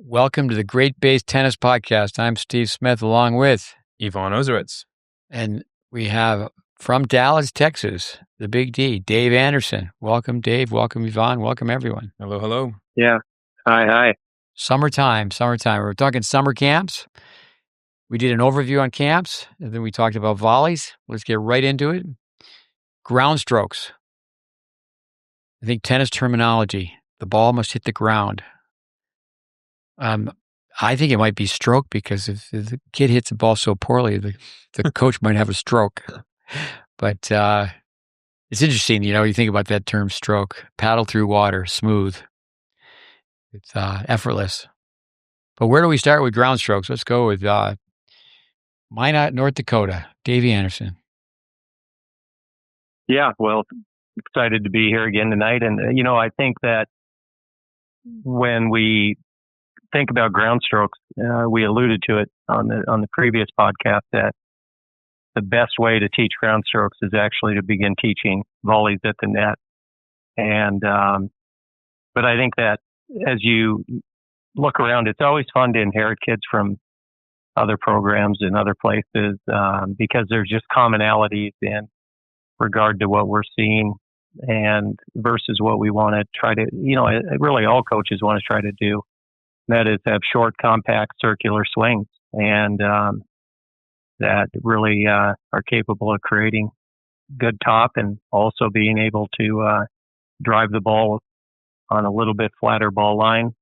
Welcome to the GreatBase Tennis Podcast. I'm Steve Smith along with Yvonne Ozerets. And we have from Dallas, Texas, the Big D, Dave Anderson. Welcome, Dave. Welcome, Yvonne. Welcome, everyone. Hello, hello. Yeah. Hi. Summertime. We're talking summer camps. We did an overview on camps, and then we talked about volleys. Let's get right into it. Ground strokes. I think tennis terminology. The ball must hit the ground. I think it might be stroke because if the kid hits the ball so poorly, the coach might have a stroke. But it's interesting, you think about that term stroke. Paddle through water, smooth. It's effortless. But where do we start with ground strokes? Let's go with Minot, North Dakota, Davey Anderson. Yeah, well, excited to be here again tonight. And, I think that when we think about ground strokes, we alluded to it on the previous podcast that the best way to teach ground strokes is actually to begin teaching volleys at the net. And, but I think that as you look around, it's always fun to inherit kids from other programs and other places, because there's just commonalities in regard to what we're seeing and versus what we want to try to, really all coaches want to try to do. That is have short, compact, circular swings, and that really are capable of creating good top and also being able to drive the ball on a little bit flatter ball line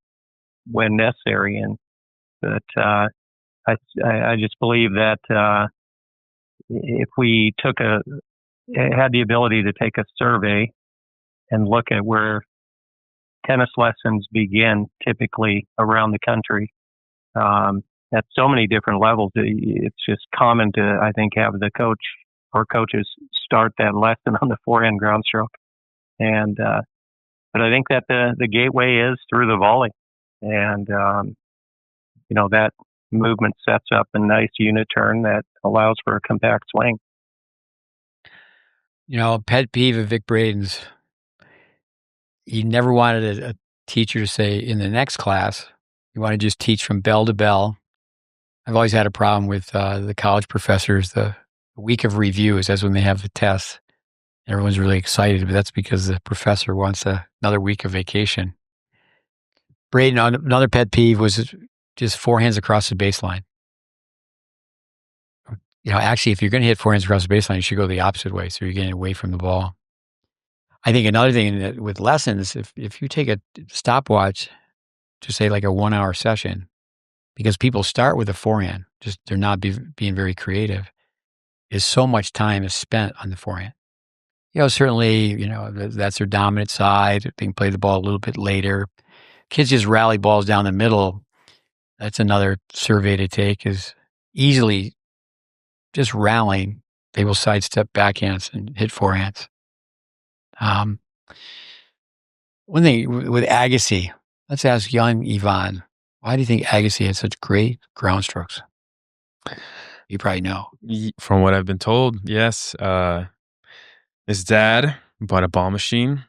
when necessary. And that I just believe that if we had the ability to take a survey and look at where tennis lessons begin typically around the country, at so many different levels, it's just common to, I think, have the coach or coaches start that lesson on the forehand ground stroke. And, but I think that the gateway is through the volley. And, that movement sets up a nice unit turn that allows for a compact swing. Pet peeve of Vic Braden's, he never wanted a teacher to say in the next class. You want to just teach from bell to bell. I've always had a problem with the college professors. The week of reviews, that's when they have the tests. Everyone's really excited, but that's because the professor wants another week of vacation. Braden, another pet peeve was just forehands across the baseline. Actually, if you're going to hit forehands across the baseline, you should go the opposite way, so you're getting away from the ball. I think another thing with lessons, if you take a stopwatch to say like a 1 hour session, because people start with a forehand, just they're not being very creative, is so much time is spent on the forehand. Certainly, that's their dominant side. They can play the ball a little bit later. Kids just rally balls down the middle. That's another survey to take, is easily just rallying. They will sidestep backhands and hit forehands. One thing with Agassi, let's ask young Yvonne, why do you think Agassi had such great ground strokes? You probably know. From what I've been told, yes. His dad bought a ball machine.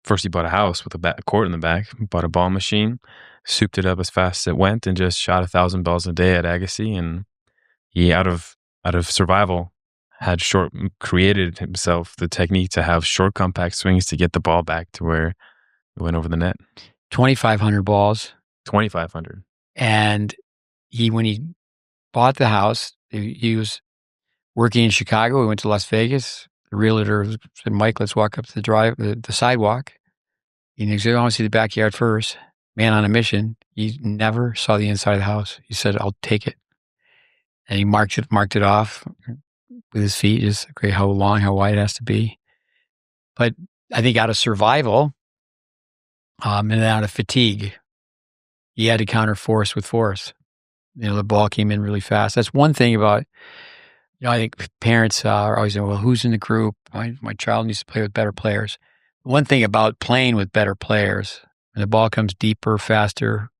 First, he bought a house with a court in the back, bought a ball machine, souped it up as fast as it went, and just shot 1,000 balls a day at Agassi. And he, out of survival, had created himself the technique to have short, compact swings to get the ball back to where it went over the net. 2,500 balls. 2,500. And when he bought the house, he was working in Chicago. We went to Las Vegas. The realtor said, "Mike, let's walk up to the sidewalk." And he said, "I want to see the backyard first." Man on a mission. He never saw the inside of the house. He said, "I'll take it." And he marked it off with his feet, just okay, how long, how wide it has to be. But I think out of survival, and out of fatigue, he had to counter force with force. The ball came in really fast. That's one thing about, I think parents are always saying, well, who's in the group? My child needs to play with better players. One thing about playing with better players, when the ball comes deeper, faster,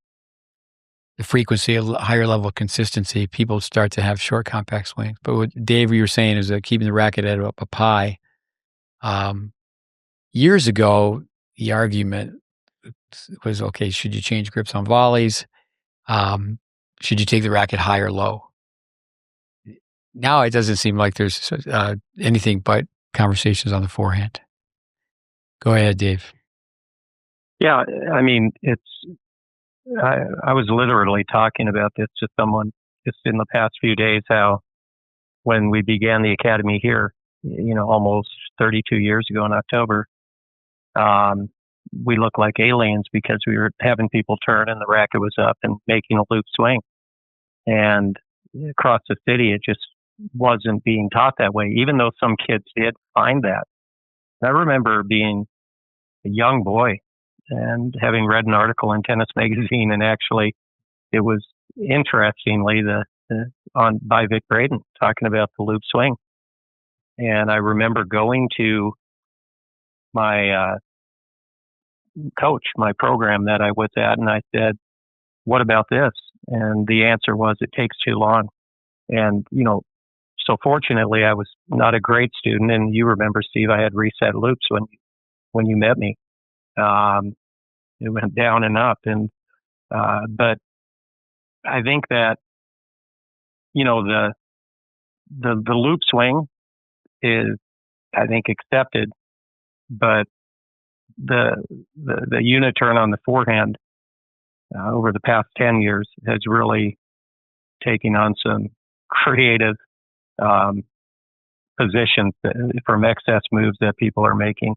the frequency, a higher level of consistency, people start to have short, compact swings. But what Dave, you were saying is keeping the racket at up high. Years ago, the argument was, okay, should you change grips on volleys? Should you take the racket high or low? Now it doesn't seem like there's anything but conversations on the forehand. Go ahead, Dave. Yeah, I mean, I was literally talking about this to someone just in the past few days, how when we began the academy here, almost 32 years ago in October, we looked like aliens because we were having people turn and the racket was up and making a loop swing. And across the city, it just wasn't being taught that way, even though some kids did find that. I remember being a young boy and having read an article in Tennis Magazine, and actually it was interestingly by Vic Braden talking about the loop swing. And I remember going to my coach, my program that I was at, and I said, "What about this?" And the answer was, "It takes too long." And so fortunately, I was not a great student, and you remember, Steve, I had reset loops when you met me. It went down and up, and but I think that the loop swing is, I think, accepted, but the unit turn on the forehand over the past 10 years has really taken on some creative positions from excess moves that people are making,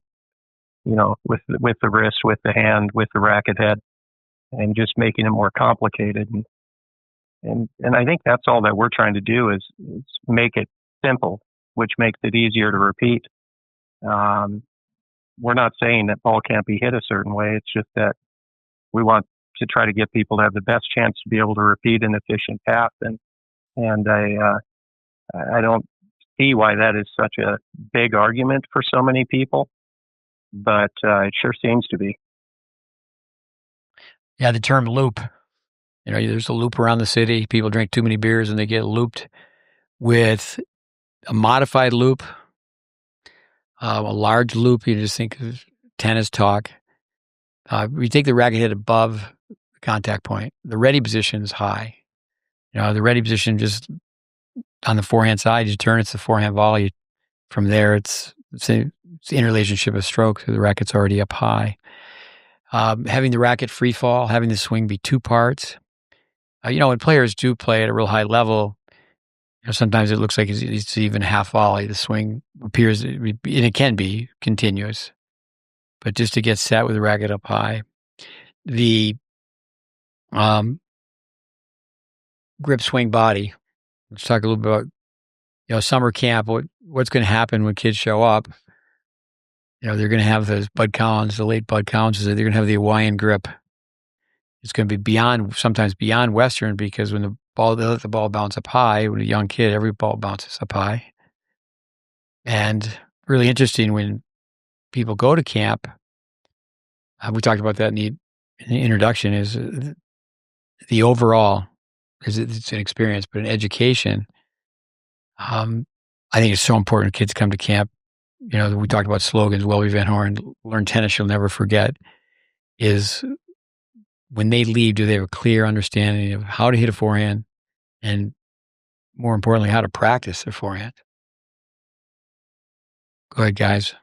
with the wrist, with the hand, with the racket head, and just making it more complicated. And I think that's all that we're trying to do is make it simple, which makes it easier to repeat. We're not saying that ball can't be hit a certain way. It's just that we want to try to get people to have the best chance to be able to repeat an efficient path. And I don't see why that is such a big argument for so many people, but it sure seems to be. Yeah, the term loop. There's a loop around the city. People drink too many beers and they get looped. With a modified loop, a large loop, you just think of tennis talk. We take the racket head above the contact point. The ready position is high. The ready position just on the forehand side, you turn, it's the forehand volley. From there, it's in relationship of stroke, so the racket's already up high. Having the racket free fall, having the swing be two parts. When players do play at a real high level, sometimes it looks like it's even half volley. The swing appears, and it can be continuous, but just to get set with the racket up high. The grip swing body. Let's talk a little bit about, summer camp. What's going to happen when kids show up? They're going to have those Bud Collins, the late Bud Collins. They're going to have the Hawaiian grip. It's going to be sometimes beyond Western, because when they let the ball bounce up high, when a young kid, every ball bounces up high. And really interesting when people go to camp, we talked about that in the introduction, is the overall, because it's an experience, but an education. I think it's so important kids come to camp. We talked about slogans, Welby Van Horn, learn tennis you'll never forget, is when they leave, do they have a clear understanding of how to hit a forehand and, more importantly, how to practice their forehand? Go ahead, guys.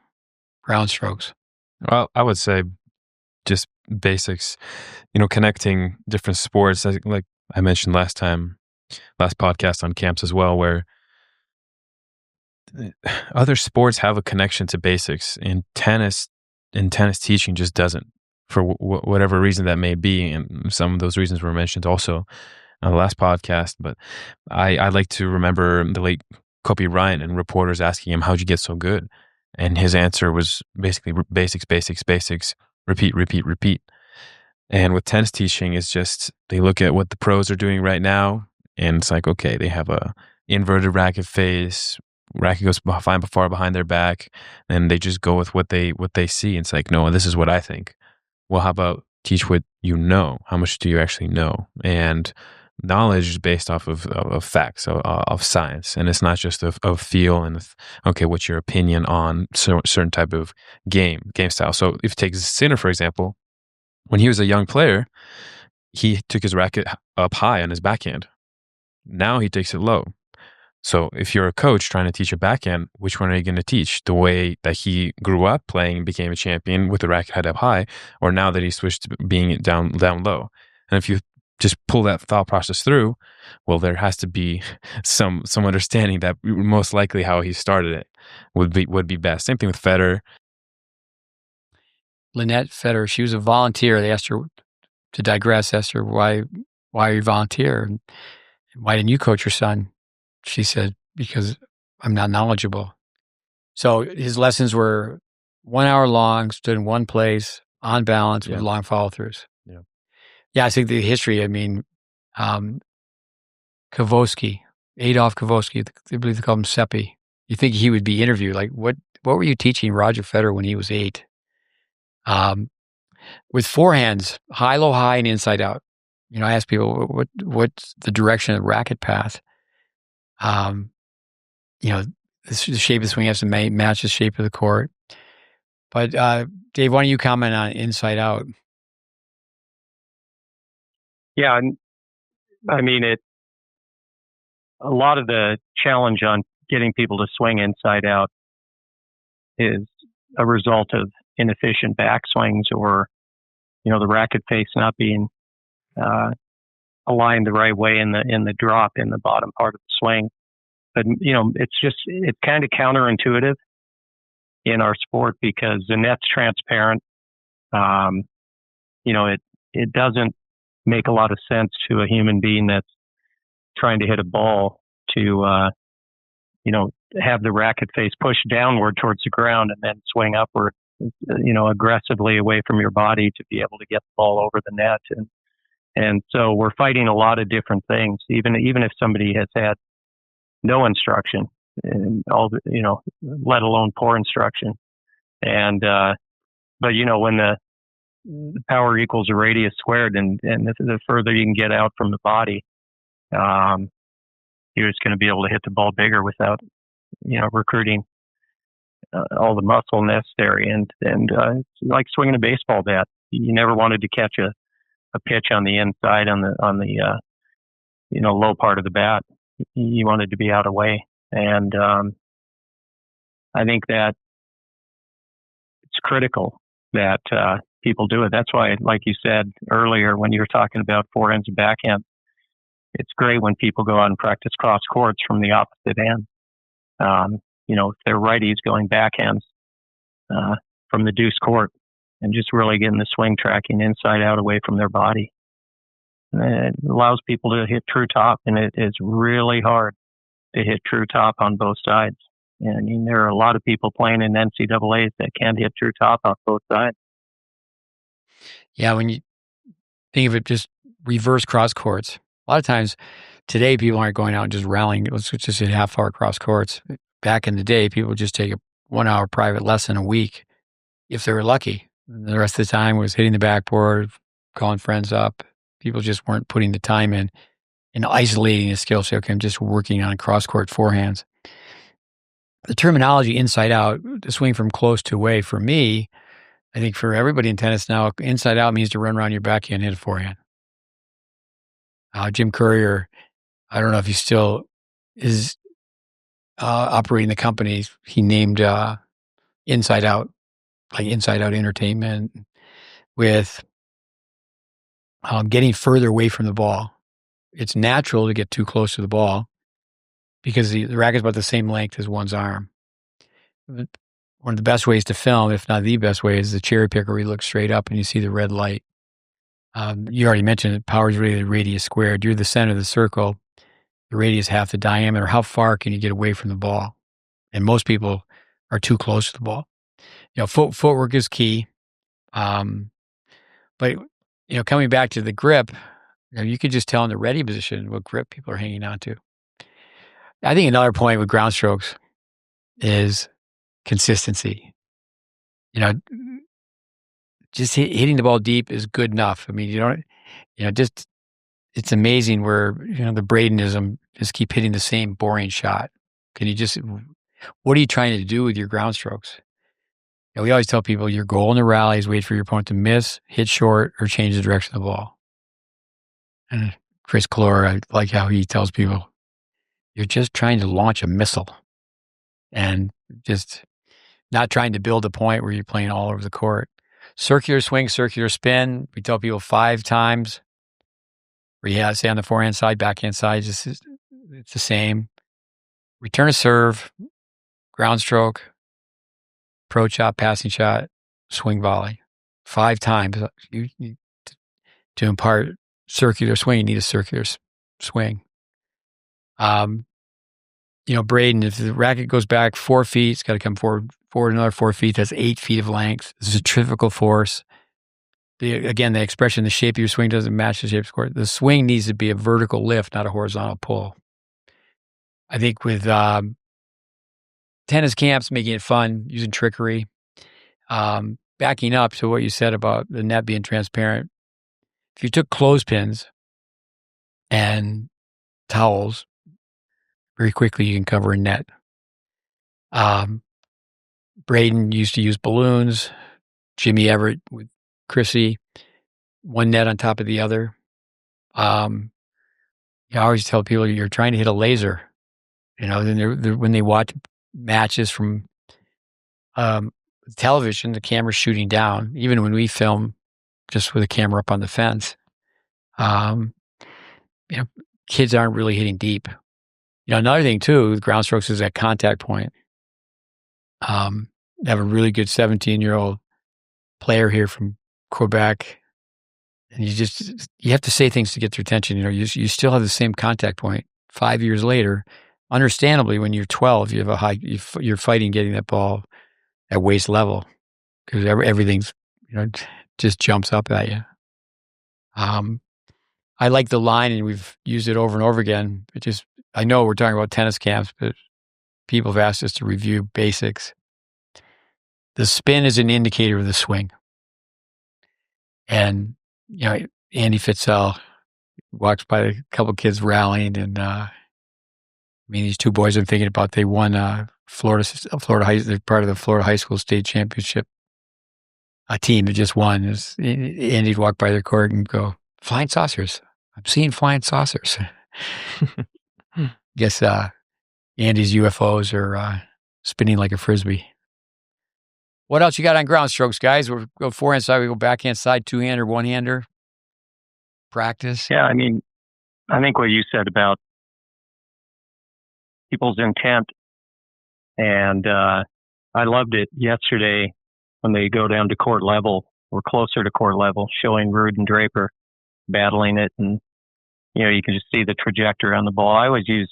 Ground strokes. Well, I would say just basics, connecting different sports, like I mentioned last podcast on camps as well, where other sports have a connection to basics, and tennis teaching just doesn't, for whatever reason that may be. And some of those reasons were mentioned also on the last podcast. But I like to remember the late Kobe Bryant and reporters asking him, "How'd you get so good?" And his answer was basically basics, repeat. And with tennis teaching, it's just, they look at what the pros are doing right now, and it's like, okay, they have a inverted racket face, racket goes far behind their back, and they just go with what they see. It's like, no, this is what I think. Well, how about teach what you know? How much do you actually know? And knowledge is based off of facts, of science, and it's not just of feel and okay, what's your opinion on certain type of game style. So if you take Sinner, for example, when he was a young player, he took his racket up high on his backhand. Now he takes it low. So if you're a coach trying to teach a backhand, which one are you going to teach? The way that he grew up playing and became a champion with the racket head up high, or now that he switched to being it down low? And if you just pull that thought process through, well, there has to be some understanding that most likely how he started it would be best. Same thing with Federer. Lynette Federer, she was a volunteer. They asked her to digress, asked her, why are you a volunteer? And why didn't you coach your son? She said, because I'm not knowledgeable. So his lessons were 1 hour long, stood in one place, on balance, with long follow-throughs. Yeah, I think the history, I mean, Kavoski, Adolf Kavoski, I believe they call him Seppi. You think he would be interviewed? Like, what were you teaching Roger Federer when he was 8? With forehands, high, low, high, and inside out. You know, I ask people, what's the direction of the racket path? You know, the shape of the swing has to match the shape of the court. But Dave, why don't you comment on inside out? Yeah, I mean, a lot of the challenge on getting people to swing inside out is a result of inefficient backswings, or, you know, the racket face not being aligned the right way in the drop in the bottom part of the swing. But, you know, it's kind of counterintuitive in our sport because the net's transparent. You know, it doesn't make a lot of sense to a human being that's trying to hit a ball to, you know, have the racket face push downward towards the ground and then swing upward, you know, aggressively away from your body to be able to get the ball over the net. And so we're fighting a lot of different things, even if somebody has had no instruction and all the, you know, let alone poor instruction. And, but, you know, when the power equals the radius squared, and the further you can get out from the body, you're just going to be able to hit the ball bigger without, you know, recruiting all the muscle necessary. And it's like swinging a baseball bat. You never wanted to catch a pitch on the inside on the you know, low part of the bat. You wanted to be out of way. And I think that it's critical that people do it. That's why, like you said earlier, when you were talking about forehands and backhands, it's great when people go out and practice cross courts from the opposite end. You know, if they're righties, going backhands from the deuce court and just really getting the swing tracking inside out away from their body. And it allows people to hit true top, and it is really hard to hit true top on both sides. And I mean, there are a lot of people playing in NCAAs that can't hit true top off both sides. Yeah, when you think of it, just reverse cross courts. A lot of times today, people aren't going out and just rallying. Let's just hit half-hour cross courts. Back in the day, people would just take a 1 hour private lesson a week if they were lucky. And the rest of the time was hitting the backboard, calling friends up. People just weren't putting the time in and isolating the skill. So, okay, I'm just working on cross-court forehands. The terminology inside out, the swing from close to away, for me, I think for everybody in tennis now, inside out means to run around your backhand and hit a forehand. Jim Courier, I don't know if he still is operating the company. He named Inside Out, like Inside Out Entertainment, with getting further away from the ball. It's natural to get too close to the ball because the racket's about the same length as one's arm. One of the best ways to film, if not the best way, is the cherry picker where you look straight up and you see the red light. You already mentioned it. Power is really the radius squared. You're the center of the circle. The radius half the diameter. How far can you get away from the ball? And most people are too close to the ball. You know, footwork is key. But, you know, coming back to the grip, you know, you could just tell in the ready position what grip people are hanging on to. I think another point with ground strokes is consistency. You know, just hitting the ball deep is good enough. I mean, just it's amazing where, you know, the Bradenism, just keep hitting the same boring shot. What are you trying to do with your ground strokes? You know, we always tell people your goal in the rally is wait for your opponent to miss, hit short, or change the direction of the ball. And Chris Clore, I like how he tells people, you're just trying to launch a missile and just not trying to build a point where you're playing all over the court. Circular swing, circular spin. We tell people 5 times. Where you have, say, on the forehand side, backhand side, it's the same. Return a serve, ground stroke, approach shot, passing shot, swing volley. 5 times. To impart circular swing, you need a circular swing. Braden, if the racket goes back 4 feet, it's got to come forward another 4 feet. That's 8 feet of length. This is centrifugal force. Again, the expression, the shape of your swing doesn't match the shape of the court. The swing needs to be a vertical lift, not a horizontal pull. I think with tennis camps, making it fun, using trickery, backing up to what you said about the net being transparent. If you took clothespins and towels, very quickly you can cover a net. Braden used to use balloons. Jimmy Everett with Chrissy, one net on top of the other. I always tell people you're trying to hit a laser. Then when they watch matches from television, the camera's shooting down. Even when we film just with a camera up on the fence, kids aren't really hitting deep. Another thing too, with ground strokes is that contact point. They have a really good 17-year-old player here from Quebec, and you have to say things to get their attention. You still have the same contact point 5 years later. Understandably, when you're 12, you have you're fighting getting that ball at waist level because everything's just jumps up at you. I like the line, and we've used it over and over again. I know we're talking about tennis camps, but people have asked us to review basics. The spin is an indicator of the swing. And, Andy Fitzell walks by a couple of kids rallying, and these 2 boys I'm thinking about, they won Florida High. They're part of the Florida High School State Championship. A team that just won. Andy'd walk by their court and go, "Flying saucers! I'm seeing flying saucers." Guess Andy's UFOs are spinning like a frisbee. What else you got on ground strokes, guys? We go forehand side, we go backhand side, 2-hander, 1-hander. Practice. Yeah, I think what you said about people's intent, and I loved it yesterday when they go down to court level or closer to court level, showing Ruud and Draper battling it, and you can just see the trajectory on the ball. I always use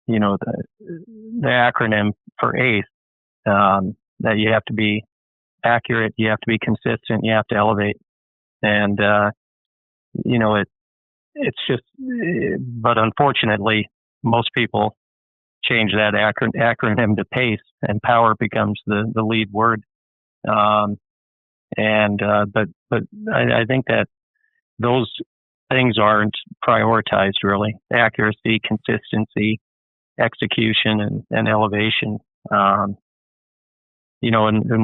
the acronym for ACE, that you have to be accurate, you have to be consistent, you have to elevate. And, it's just, but unfortunately, most people change that acronym to PACE, and power becomes the lead word. But I think that those things aren't prioritized really. Accuracy, consistency, execution, and elevation. And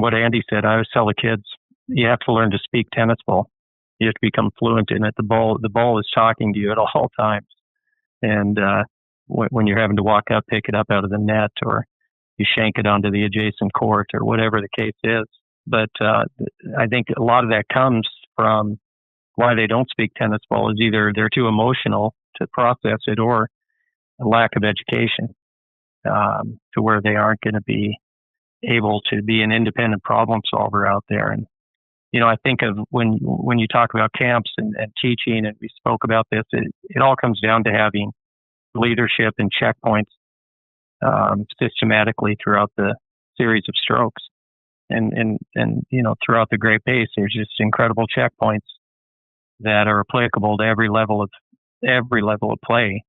what Andy said, I always tell the kids, you have to learn to speak tennis ball. You have to become fluent in it. The ball is talking to you at all times. And when you're having to walk up, pick it up out of the net, or you shank it onto the adjacent court, or whatever the case is. But I think a lot of that comes from why they don't speak tennis ball is either they're too emotional to process it, or a lack of education, to where they aren't going to be able to be an independent problem solver out there. And I think of when you talk about camps and teaching, and we spoke about this, it all comes down to having leadership and checkpoints systematically throughout the series of strokes. And throughout the GreatBase, there's just incredible checkpoints that are applicable to every level of play,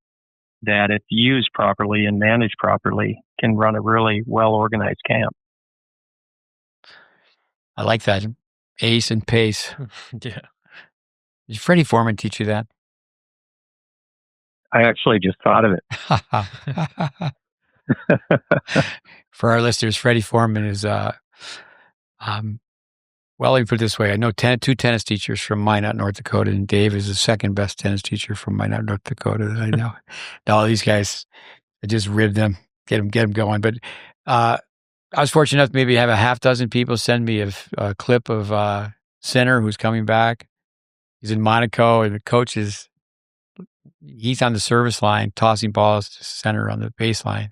that if used properly and managed properly, can run a really well organized camp. I like that. ACE and PACE. Yeah. Did Freddie Foreman teach you that? I actually just thought of it. For our listeners, Freddie Foreman is Well, let me put it this way. I know two tennis teachers from Minot, North Dakota, and Dave is the second best tennis teacher from Minot, North Dakota that I know. Now, all these guys, I just ribbed them, get them going. But I was fortunate enough to maybe have a half dozen people send me a clip of Sinner who's coming back. He's in Monaco, and the coach he's on the service line, tossing balls to Center on the baseline.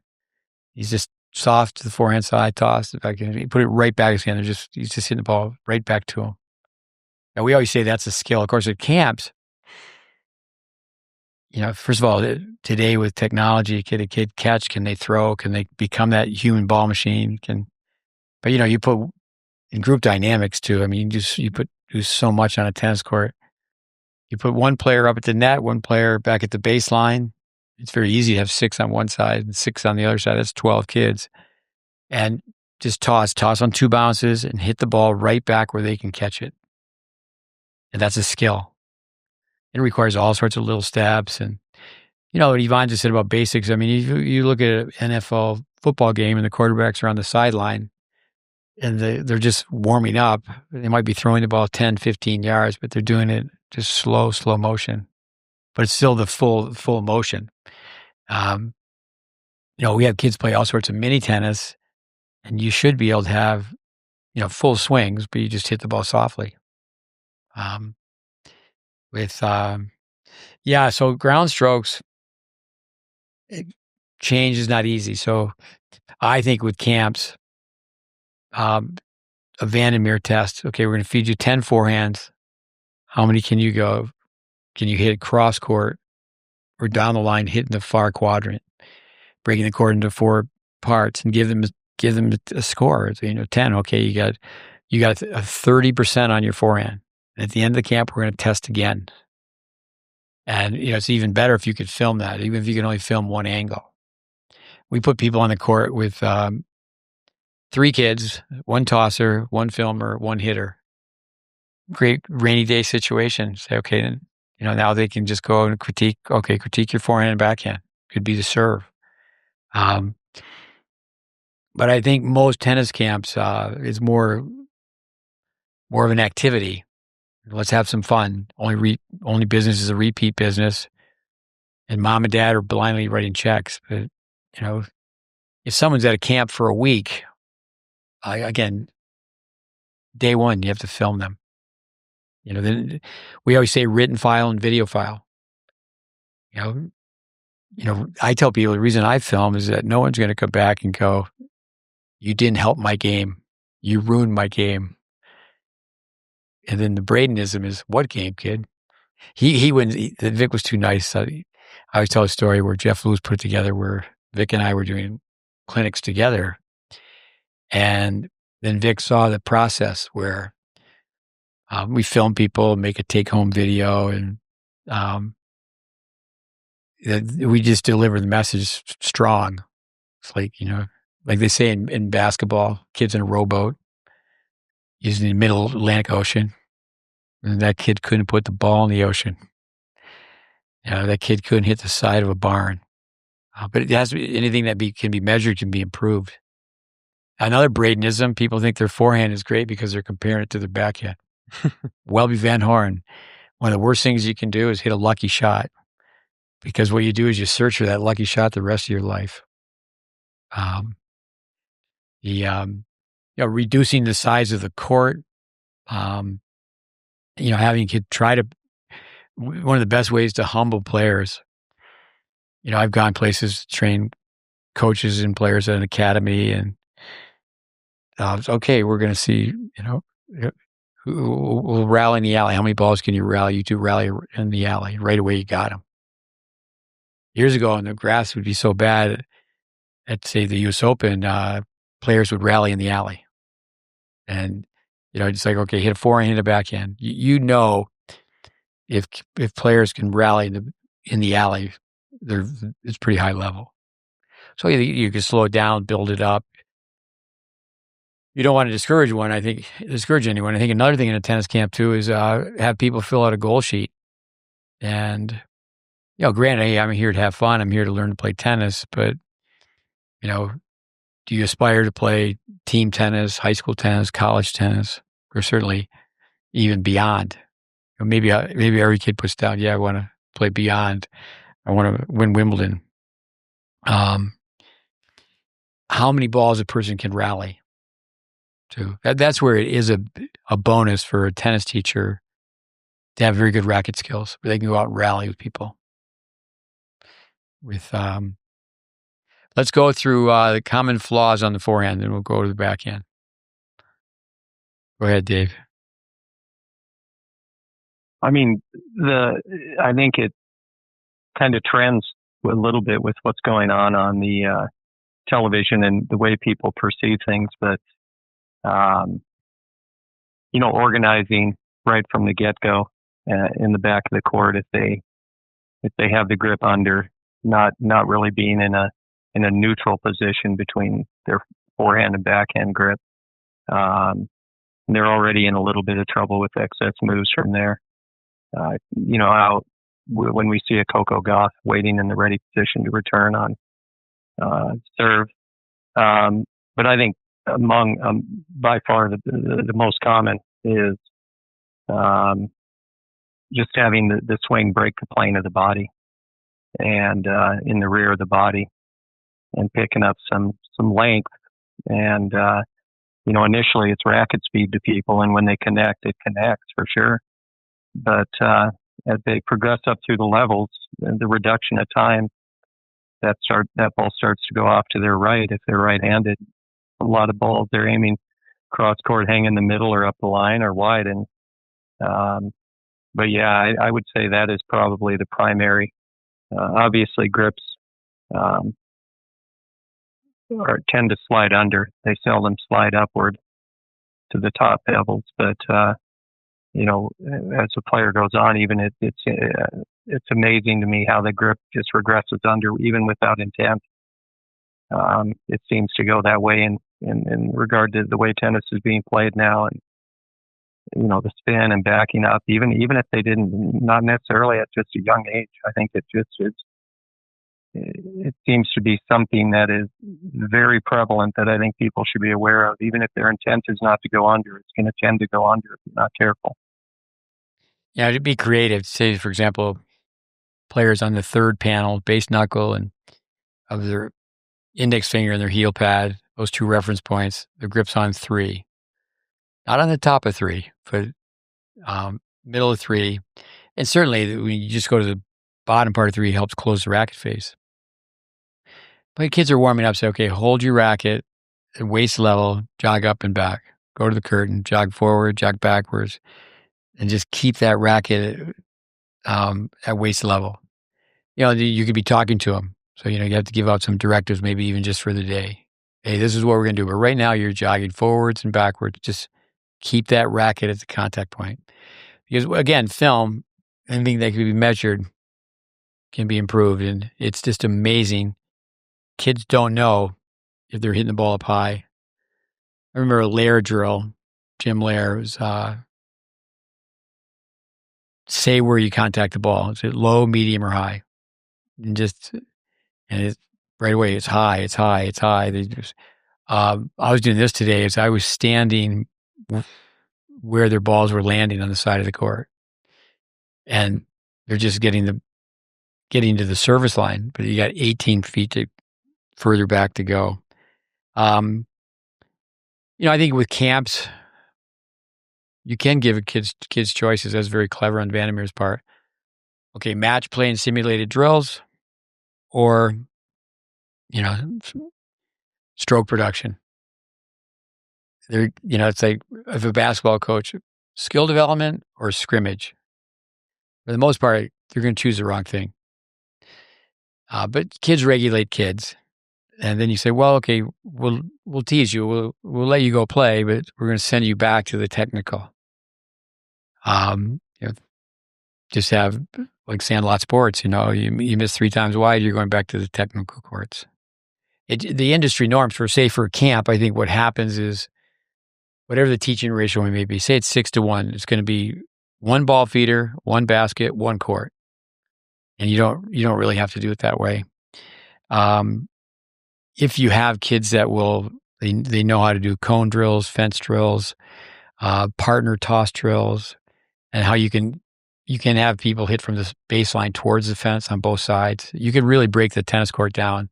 He's just soft to the forehand side, toss it back in. He put it right back his hand. He's just hitting the ball right back to him. And we always say that's a skill. Of course, at camps, first of all, today with technology, can a kid catch? Can they throw? Can they become that human ball machine? But you put in group dynamics too. I mean, you do so much on a tennis court. You put one player up at the net, one player back at the baseline. It's very easy to have 6 on one side and 6 on the other side. That's 12 kids. And just toss on 2 bounces and hit the ball right back where they can catch it. And that's a skill. It requires all sorts of little stabs. And, what Yvonne just said about basics. I mean, you look at an NFL football game and the quarterbacks are on the sideline and they're just warming up. They might be throwing the ball 10, 15 yards, but they're doing it just slow motion. But it's still the full motion. We have kids play all sorts of mini tennis, and you should be able to have, full swings, but you just hit the ball softly. So ground strokes, change is not easy. So I think with camps, a Vandermeer test. Okay, we're going to feed you 10 forehands. How many can you go? Can you hit cross court or down the line, hitting the far quadrant, breaking the court into 4 parts, and give them a score? 10. Okay, you got a 30% on your forehand. And at the end of the camp, we're going to test again. And it's even better if you could film that, even if you can only film one angle. We put people on the court with 3 kids, 1 tosser, 1 filmer, 1 hitter. Great rainy day situation. Say, okay, then, now they can just go and critique your forehand and backhand. Could be the serve. But I think most tennis camps is more of an activity. Let's have some fun. Only business is a repeat business. And mom and dad are blindly writing checks. But, if someone's at a camp for a week, again, day one, you have to film them. Then we always say written file and video file. I tell people the reason I film is that no one's going to come back and go, you didn't help my game. You ruined my game. And then the Bradenism is, what game, kid? He wouldn't, Vic was too nice. I always tell a story where Jeff Lewis put it together where Vic and I were doing clinics together. And then Vic saw the process where we film people, make a take-home video, and we just deliver the message strong. It's like, like they say in basketball, kids in a rowboat using the middle Atlantic Ocean, and that kid couldn't put the ball in the ocean. That kid couldn't hit the side of a barn. But it has to be anything that can be measured can be improved. Another Bradenism, people think their forehand is great because they're comparing it to their backhand. Welby Van Horn, one of the worst things you can do is hit a lucky shot, because what you do is you search for that lucky shot the rest of your life. Reducing the size of the court, having a kid try to, one of the best ways to humble players. I've gone places to train coaches and players at an academy, and it's okay, we're going to see, we'll rally in the alley. How many balls can you rally? You 2 rally in the alley. Right away, you got them. Years ago, and the grass would be so bad at, say, the U.S. Open, players would rally in the alley. And, it's like, okay, hit a forehand, hit a backhand. If players can rally in the alley, it's pretty high level. So you can slow it down, build it up. You don't want to discourage anyone. I think another thing in a tennis camp too is have people fill out a goal sheet. And granted, hey, I'm here to have fun. I'm here to learn to play tennis. But do you aspire to play team tennis, high school tennis, college tennis? or certainly even beyond. Maybe every kid puts down, I want to play beyond. I want to win Wimbledon. How many balls a person can rally to? That's where it is a bonus for a tennis teacher to have very good racket skills, where they can go out and rally with people. Let's go through the common flaws on the forehand, then we'll go to the backhand. Go ahead, Dave. I mean, I think it kind of trends a little bit with what's going on the television and the way people perceive things, but organizing right from the get-go in the back of the court, if they have the grip under, not really being in a neutral position between their forehand and backhand grip. They're already in a little bit of trouble with excess moves from there. How when we see a Coco Gauff waiting in the ready position to return on serve. But I think among by far the most common is just having the swing break the plane of the body and in the rear of the body, and picking up some length. And initially it's racket speed to people, and when they connect, it connects for sure. But as they progress up through the levels, the reduction of time, that ball starts to go off to their right if they're right-handed. A lot of balls they're aiming cross court, hang in the middle or up the line or wide. And but yeah, I would say that is probably the primary. Obviously, grips tend to slide under. They seldom slide upward to the top pebbles. But as the player goes on, even it's amazing to me how the grip just regresses under, even without intent. It seems to go that way in regard to the way tennis is being played now, and the spin and backing up, even if they not necessarily at just a young age. I think it seems to be something that is very prevalent that I think people should be aware of. Even if their intent is not to go under, it's going to tend to go under if you're not careful. Yeah, to be creative. Say, for example, players on the third panel, base knuckle and of their index finger and their heel pad, those two reference points, the grip's on 3. Not on the top of 3, but middle of 3. And certainly when you just go to the bottom part of 3, it helps close the racket face. But kids are warming up, say, okay, hold your racket at waist level, jog up and back. Go to the curtain, jog forward, jog backwards, and just keep that racket at waist level. You could be talking to them. So, you have to give out some directives, maybe even just for the day. Hey, this is what we're going to do. But right now you're jogging forwards and backwards. Just keep that racket at the contact point. Because, again, film, anything that can be measured can be improved. And it's just amazing. Kids don't know if they're hitting the ball up high. I remember a Lair drill, Jim Lair, was say where you contact the ball. Is it low, medium, or high? And it's right away, it's high, it's high, it's high. I was doing this today as I was standing where their balls were landing on the side of the court. And they're just getting to the service line, but you got 18 feet further back to go. I think with camps, you can give kids choices. That's very clever on Vandermeer's part. Okay, match play and simulated drills, or stroke production. It's like if a basketball coach, skill development or scrimmage. For the most part, they're going to choose the wrong thing. But kids regulate kids, and then you say, well, okay, we'll tease you, we'll let you go play, but we're going to send you back to the technical. Just have like Sandlot Sports. You miss 3 times wide, you're going back to the technical courts. The industry norms for a camp, I think what happens is whatever the teaching ratio may be, say it's 6-1, it's going to be 1 ball feeder, 1 basket, 1 court. And you don't really have to do it that way. If you have kids that they know how to do cone drills, fence drills, partner toss drills, and how you can have people hit from this baseline towards the fence on both sides. You can really break the tennis court down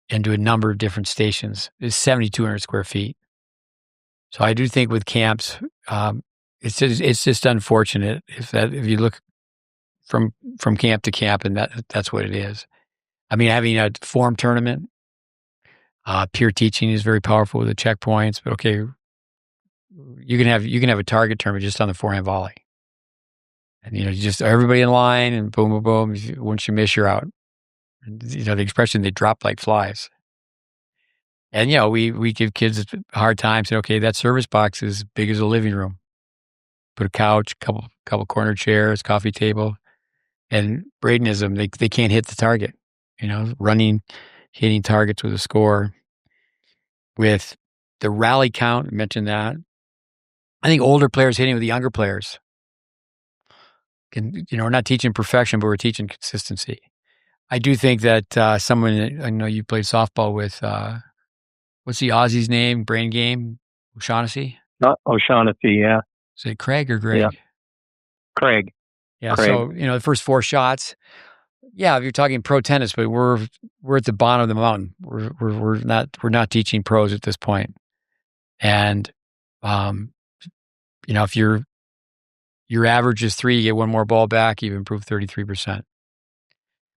into a number of different stations. It's 7,200 square feet. So I do think with camps, it's just unfortunate if you look from camp to camp, and that's what it is. I mean, having a form tournament, peer teaching is very powerful with the checkpoints. But okay, you can have a target tournament just on the forehand volley, and you just everybody in line, and boom, boom, boom. Once you miss, you're out. And, the expression, they drop like flies. And we give kids a hard time. Say, okay, that service box is big as a living room. Put a couch, couple corner chairs, coffee table, and Bradenism. They can't hit the target. Hitting targets with a score. With the rally count, I mentioned that. I think older players hitting with the younger players. We're not teaching perfection, but we're teaching consistency. I do think that someone I know you played softball with. What's the Aussie's name? Brain Game? O'Shaughnessy? O'Shaughnessy, yeah. Is it Craig or Greg? Yeah. Craig. Yeah. Craig. So, the first 4 shots, if you're talking pro tennis, but we're at the bottom of the mountain. We're not teaching pros at this point. And, if your average is 3, you get 1 more ball back, you've improved 33%.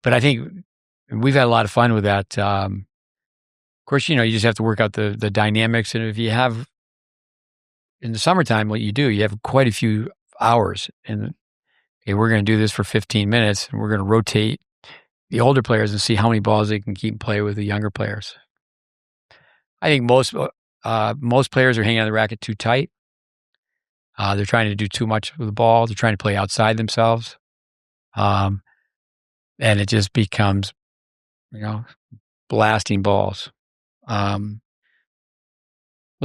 But I think we've had a lot of fun with that. Of course, you just have to work out the dynamics. And if you have, in the summertime, what you do, you have quite a few hours. And okay, we're going to do this for 15 minutes, and we're going to rotate the older players and see how many balls they can keep and play with the younger players. I think most players are hanging on the racket too tight. They're trying to do too much with the ball. They're trying to play outside themselves. And it just becomes, blasting balls. Let's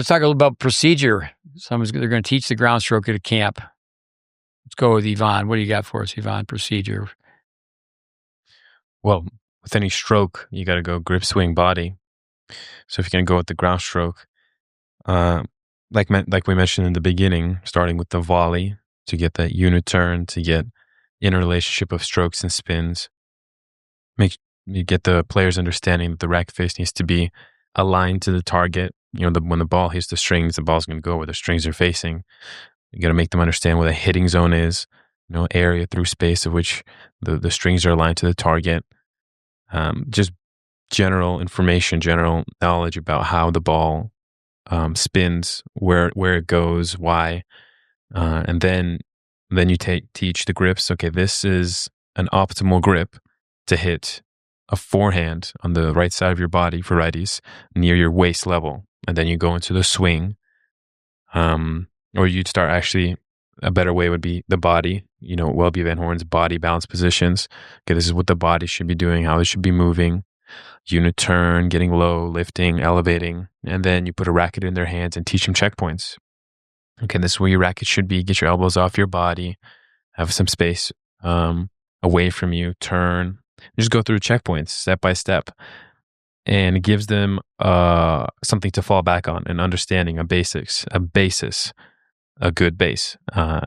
talk a little about procedure. They're going to teach the ground stroke at a camp. Let's go with Yvonne. What do you got for us, Yvonne? Procedure. Well, with any stroke, you got to go grip, swing, body. So if you're going to go with the ground stroke, like we mentioned in the beginning, starting with the volley to get that unit turn, to get interrelationship of strokes and spins, you get the players understanding that the racket face needs to be aligned to the target. When the ball hits the strings, the ball's going to go where the strings are facing. You got to make them understand where the hitting zone is, area through space of which the strings are aligned to the target. Just general information, general knowledge about how the ball spins, where it goes, why, and then you teach the grips. Okay, this is an optimal grip to hit a forehand on the right side of your body for righties near your waist level, and then you go into the swing. Or you'd start actually, a better way would be the body, Welby Van Horn's body balance positions. Okay, this is what the body should be doing, how it should be moving, unit turn, getting low, lifting, elevating, and then you put a racket in their hands and teach them checkpoints. Okay, this is where your racket should be. Get your elbows off your body, have some space away from you, turn. Just go through checkpoints step by step. And it gives them something to fall back on, an understanding, a basis, a good base. More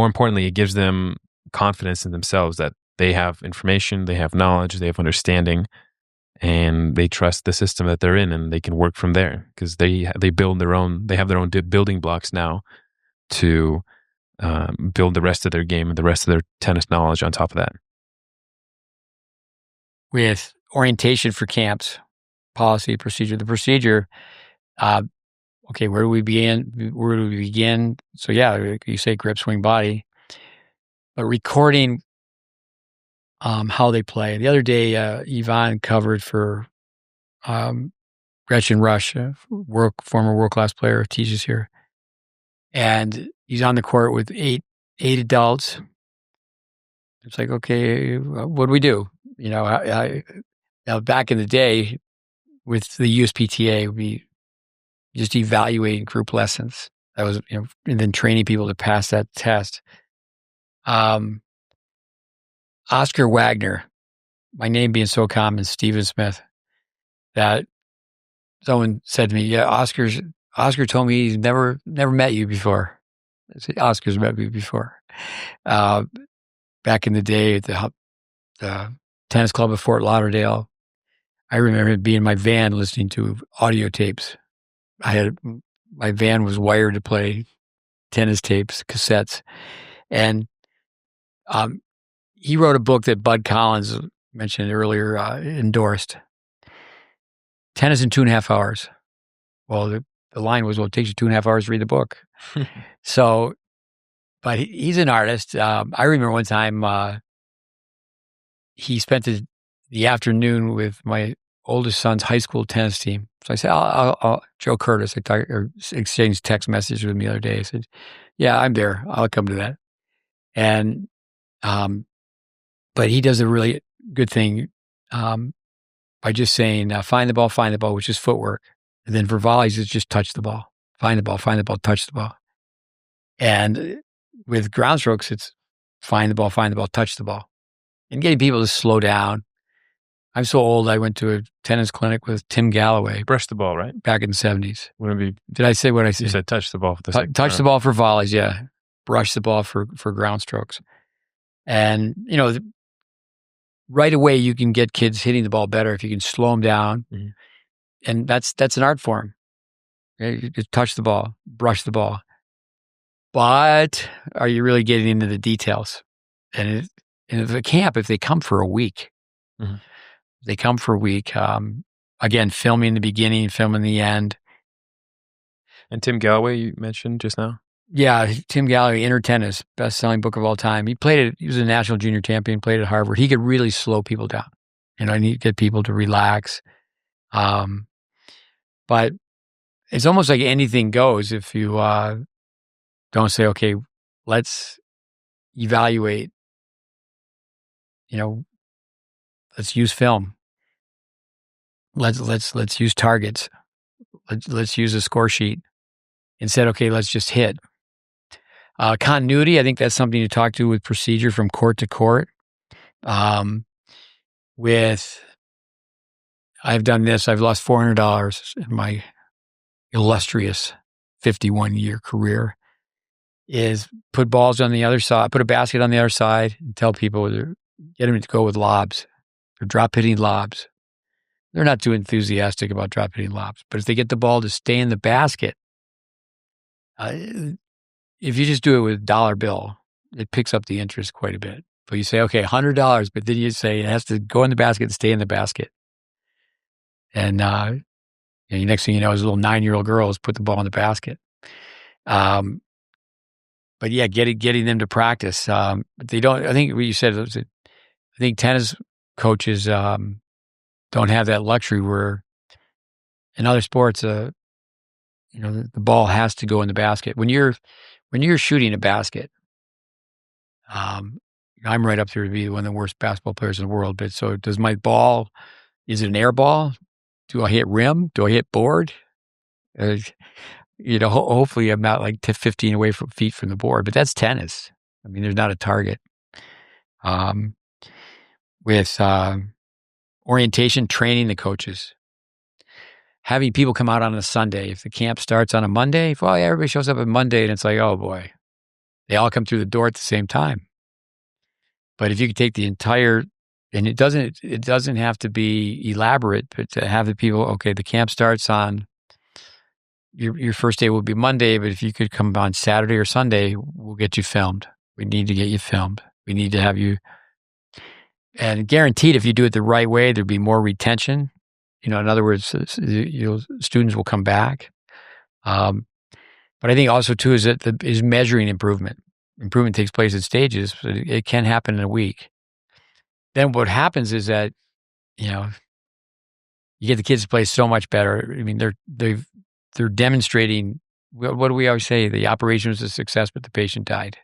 importantly, it gives them confidence in themselves that they have information, they have knowledge, they have understanding, and they trust the system that they're in, and they can work from there because they have their own building blocks now to build the rest of their game and the rest of their tennis knowledge on top of that. With orientation for camps, policy, procedure. The procedure, okay, where do we begin? So you say grip, swing, body, but recording how they play. The other day, Yvonne covered for Gretchen Rush, former world-class player, teaches here. And he's on the court with eight adults. It's like, okay, what do we do? Now, back in the day with the USPTA, we just evaluating group lessons. That was, and then training people to pass that test. Oscar Wagner, my name being so common, Stephen Smith, that someone said to me, yeah, Oscar's Oscar told me he's never met you before. I said, Oscar's met me before. Back in the day at the tennis club of Fort Lauderdale, I remember being in my van listening to audio tapes. My van was wired to play tennis tapes, cassettes. And he wrote a book that Bud Collins mentioned earlier, endorsed. Tennis in 2.5 hours. Well, the line was, well, it takes you 2.5 hours to read the book. So, but he's an artist. I remember one time he spent the afternoon with my oldest son's high school tennis team. So I said, I'll Joe Curtis, exchanged text messages with me the other day. I said, yeah, I'm there. I'll come to that. And, but he does a really good thing by just saying, find the ball, which is footwork. And then for volleys, it's just touch the ball. Find the ball, touch the ball. And with ground strokes, it's find the ball, touch the ball. And getting people to slow down. I'm so old, I went to a tennis clinic with Tim Galloway. Brush the ball, right? Back in the 70s. Wouldn't it be, Did I say what I said? you said touch the ball. For the touch the ball for volleys, yeah. Brush the ball for ground strokes. And, right away you can get kids hitting the ball better if you can slow them down. Mm-hmm. And that's an art form. You just touch the ball, brush the ball. But are you really getting into the details? And if a camp, if they come for a week, mm-hmm. They come for a week. Again, filming the beginning, filming the end. And Tim Galloway, you mentioned just now? Yeah, Tim Galloway, Inner Tennis, best-selling book of all time. He was a national junior champion, played at Harvard. He could really slow people down. And he'd get people to relax. But it's almost like anything goes if you don't say, okay, let's evaluate, let's use film. Let's use targets. Let's use a score sheet. Instead, okay, let's just hit. Continuity, I think that's something to talk to with procedure from court to court. I've done this. I've lost $400 in my illustrious 51-year career. Is put balls on the other side, put a basket on the other side, and tell people get them to go with lobs or drop hitting lobs. They're not too enthusiastic about drop hitting lobs, but if they get the ball to stay in the basket, if you just do it with dollar bill, it picks up the interest quite a bit. But you say, okay, $100, but then you say it has to go in the basket and stay in the basket. And next thing you know, is a little 9-year-old girl has put the ball in the basket. But yeah, getting them to practice. But they don't. I think what you said. I think tennis coaches don't have that luxury where in other sports, the ball has to go in the basket. When you're shooting a basket, I'm right up there to be one of the worst basketball players in the world. But so does my ball? Is it an air ball? Do I hit rim? Do I hit board? Hopefully I'm not like 15 feet from the board, but that's tennis. I mean, there's not a target. With orientation, training the coaches, having people come out on a Sunday. If the camp starts on a Monday, well, everybody shows up on Monday and it's like, oh boy, they all come through the door at the same time. But if you could take the entire, and it doesn't have to be elaborate, but to have the people, okay, the camp starts on, your first day will be Monday, but if you could come on Saturday or Sunday, we'll get you filmed. We need to get you filmed. We need to have you, and guaranteed if you do it the right way, there'll be more retention. In other words, students will come back. But I think also too is measuring improvement. Improvement takes place in stages. But it can happen in a week. Then what happens is that, you get the kids to play so much better. I mean, they're demonstrating, what do we always say? The operation was a success, but the patient died.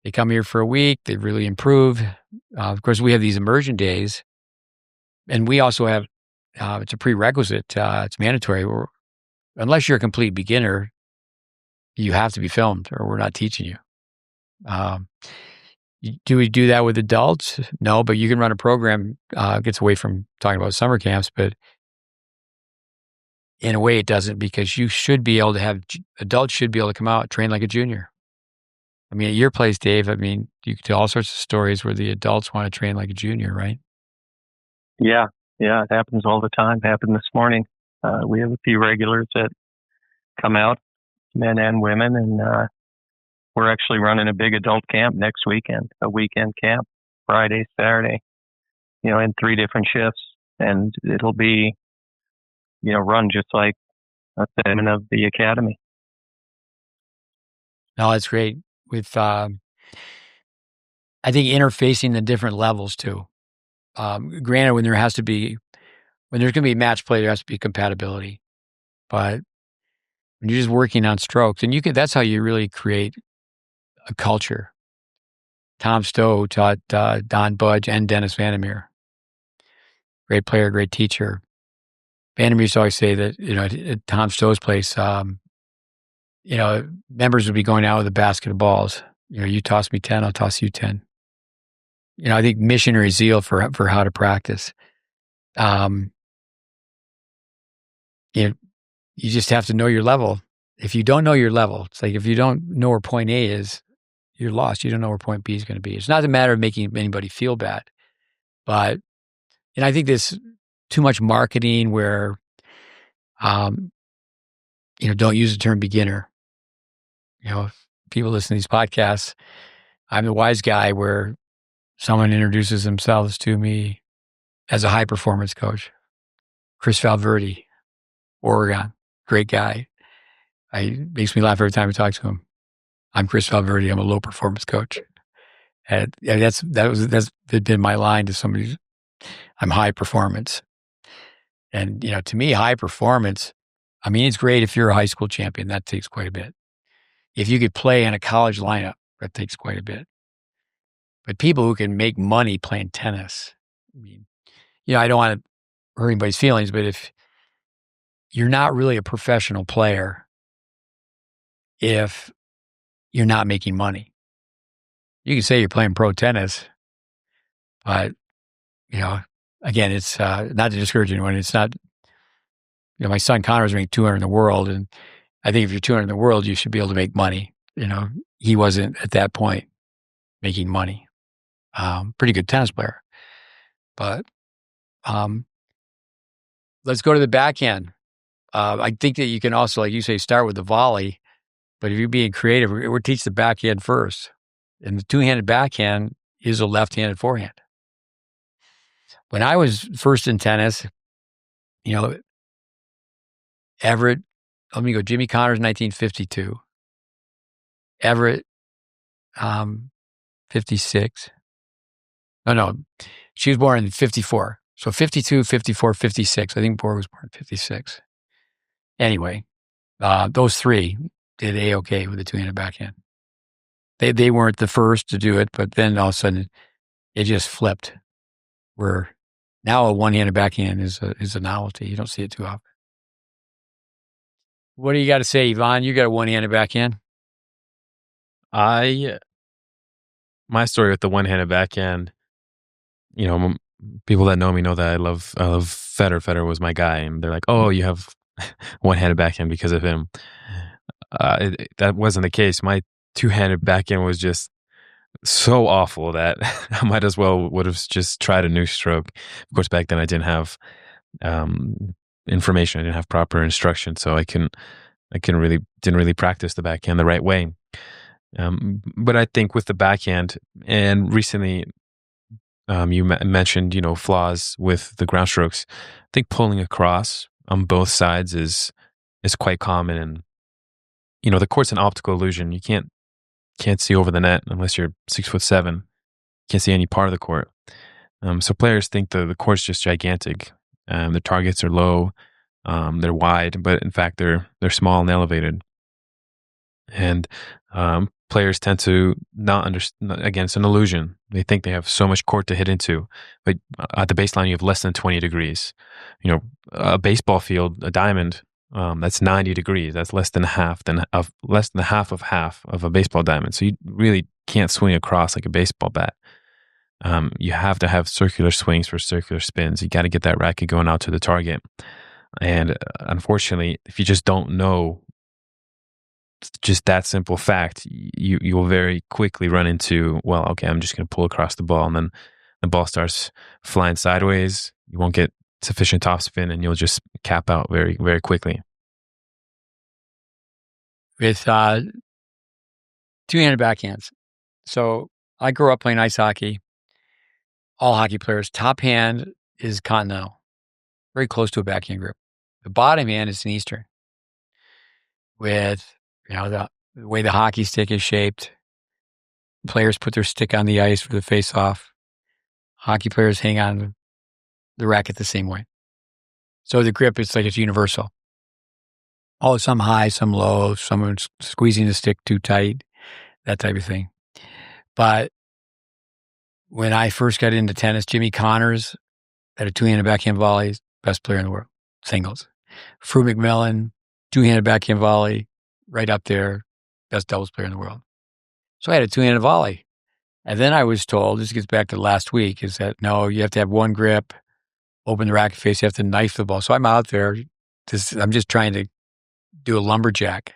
They come here for a week. They really improve. Of course, we have these immersion days. And we also have, it's a prerequisite. It's mandatory. Unless you're a complete beginner, you have to be filmed or we're not teaching you. Do we do that with adults? No, but you can run a program, gets away from talking about summer camps, but in a way it doesn't, because you should be able to have, adults should be able to come out and train like a junior. I mean, at your place, Dave, I mean, you can tell all sorts of stories where the adults want to train like a junior, right? Yeah, it happens all the time. Happened this morning. We have a few regulars that come out, men and women, and we're actually running a big adult camp next weekend, a weekend camp, Friday, Saturday, in 3 different shifts. And it'll be, run just like a segment of the academy. No, that's great. With, I think interfacing the different levels too. Granted, when there's going to be match play, there has to be compatibility. But when you're just working on strokes, and that's how you really create a culture. Tom Stowe taught Don Budge and Dennis Vandermeer. Great player, great teacher. Vandermeer used to always say that, at Tom Stowe's place, members would be going out with a basket of balls. You toss me 10, I'll toss you 10. I think missionary zeal for how to practice. You just have to know your level. If you don't know your level, it's like if you don't know where point A is, you're lost. You don't know where point B is going to be. It's not a matter of making anybody feel bad, but I think there's too much marketing where, don't use the term beginner. If people listen to these podcasts, I'm the wise guy where someone introduces themselves to me as a high performance coach. Chris Valverde, Oregon, great guy. Makes me laugh every time I talk to him. I'm Chris Valverde. I'm a low performance coach. And that's been my line to somebody. I'm high performance. And, to me, high performance, I mean, it's great if you're a high school champion. That takes quite a bit. If you could play in a college lineup, that takes quite a bit. But people who can make money playing tennis, I mean, I don't want to hurt anybody's feelings, but if you're not really a professional player, if you're not making money, you can say you're playing pro tennis, but, again, it's not to discourage anyone. It's not, my son Connor's ranked 200 in the world. And I think if you're 200 in the world, you should be able to make money. He wasn't at that point making money. Pretty good tennis player. But let's go to the backhand. I think that you can also, like you say, start with the volley. But if you're being creative, we'll teach the backhand first. And the two-handed backhand is a left-handed forehand. When I was first in tennis, Everett, let me go, Jimmy Connors, 1952. Everett, 56. No, she was born in 54. So 52, 54, 56. I think Borg was born in 56. Anyway, those 3 did A-okay with the two-handed backhand. They weren't the first to do it, but then all of a sudden it just flipped, where now a one-handed backhand is a novelty. You don't see it too often. What do you got to say, Yvonne? You got a one-handed backhand? My story with the one-handed backhand, people that know me know that I love Federer. Federer was my guy, and they're like, "Oh, you have one-handed backhand because of him." That wasn't the case. My two-handed backhand was just so awful that I might as well would have just tried a new stroke. Of course, back then I didn't have information. I didn't have proper instruction, so I didn't really practice the backhand the right way. But I think with the backhand, and recently you mentioned, flaws with the ground strokes. I think pulling across on both sides is quite common, and the court's an optical illusion. You can't see over the net unless you're 6'7". Can't see any part of the court. So players think the court's just gigantic. The targets are low, they're wide, but in fact they're small and elevated. And players tend to not understand. Again, it's an illusion. They think they have so much court to hit into, but at the baseline you have less than 20 degrees. A baseball field, a diamond, that's 90 degrees. That's less than half of a baseball diamond. So you really can't swing across like a baseball bat. You have to have circular swings for circular spins. You got to get that racket going out to the target. And unfortunately, if you just don't know just that simple fact, you'll very quickly run into, well, okay, I'm just going to pull across the ball, and then the ball starts flying sideways. You won't get sufficient topspin, and you'll just cap out very, very quickly. With two-handed backhands. So I grew up playing ice hockey. All hockey players, top hand is continental, very close to a backhand grip. The bottom hand is an Eastern, with the way the hockey stick is shaped. Players put their stick on the ice for the face-off. Hockey players hang on the racket the same way. So the grip, it's like it's universal. Oh, some high, some low, someone's squeezing the stick too tight, that type of thing. But when I first got into tennis, Jimmy Connors had a two-handed backhand volley, best player in the world, singles. Fru McMillan, two-handed backhand volley, right up there, best doubles player in the world. So I had a two-handed volley. And then I was told, this gets back to last week, is that no, you have to have one grip, open the racket face, you have to knife the ball. So I'm out there, I'm just trying to do a lumberjack,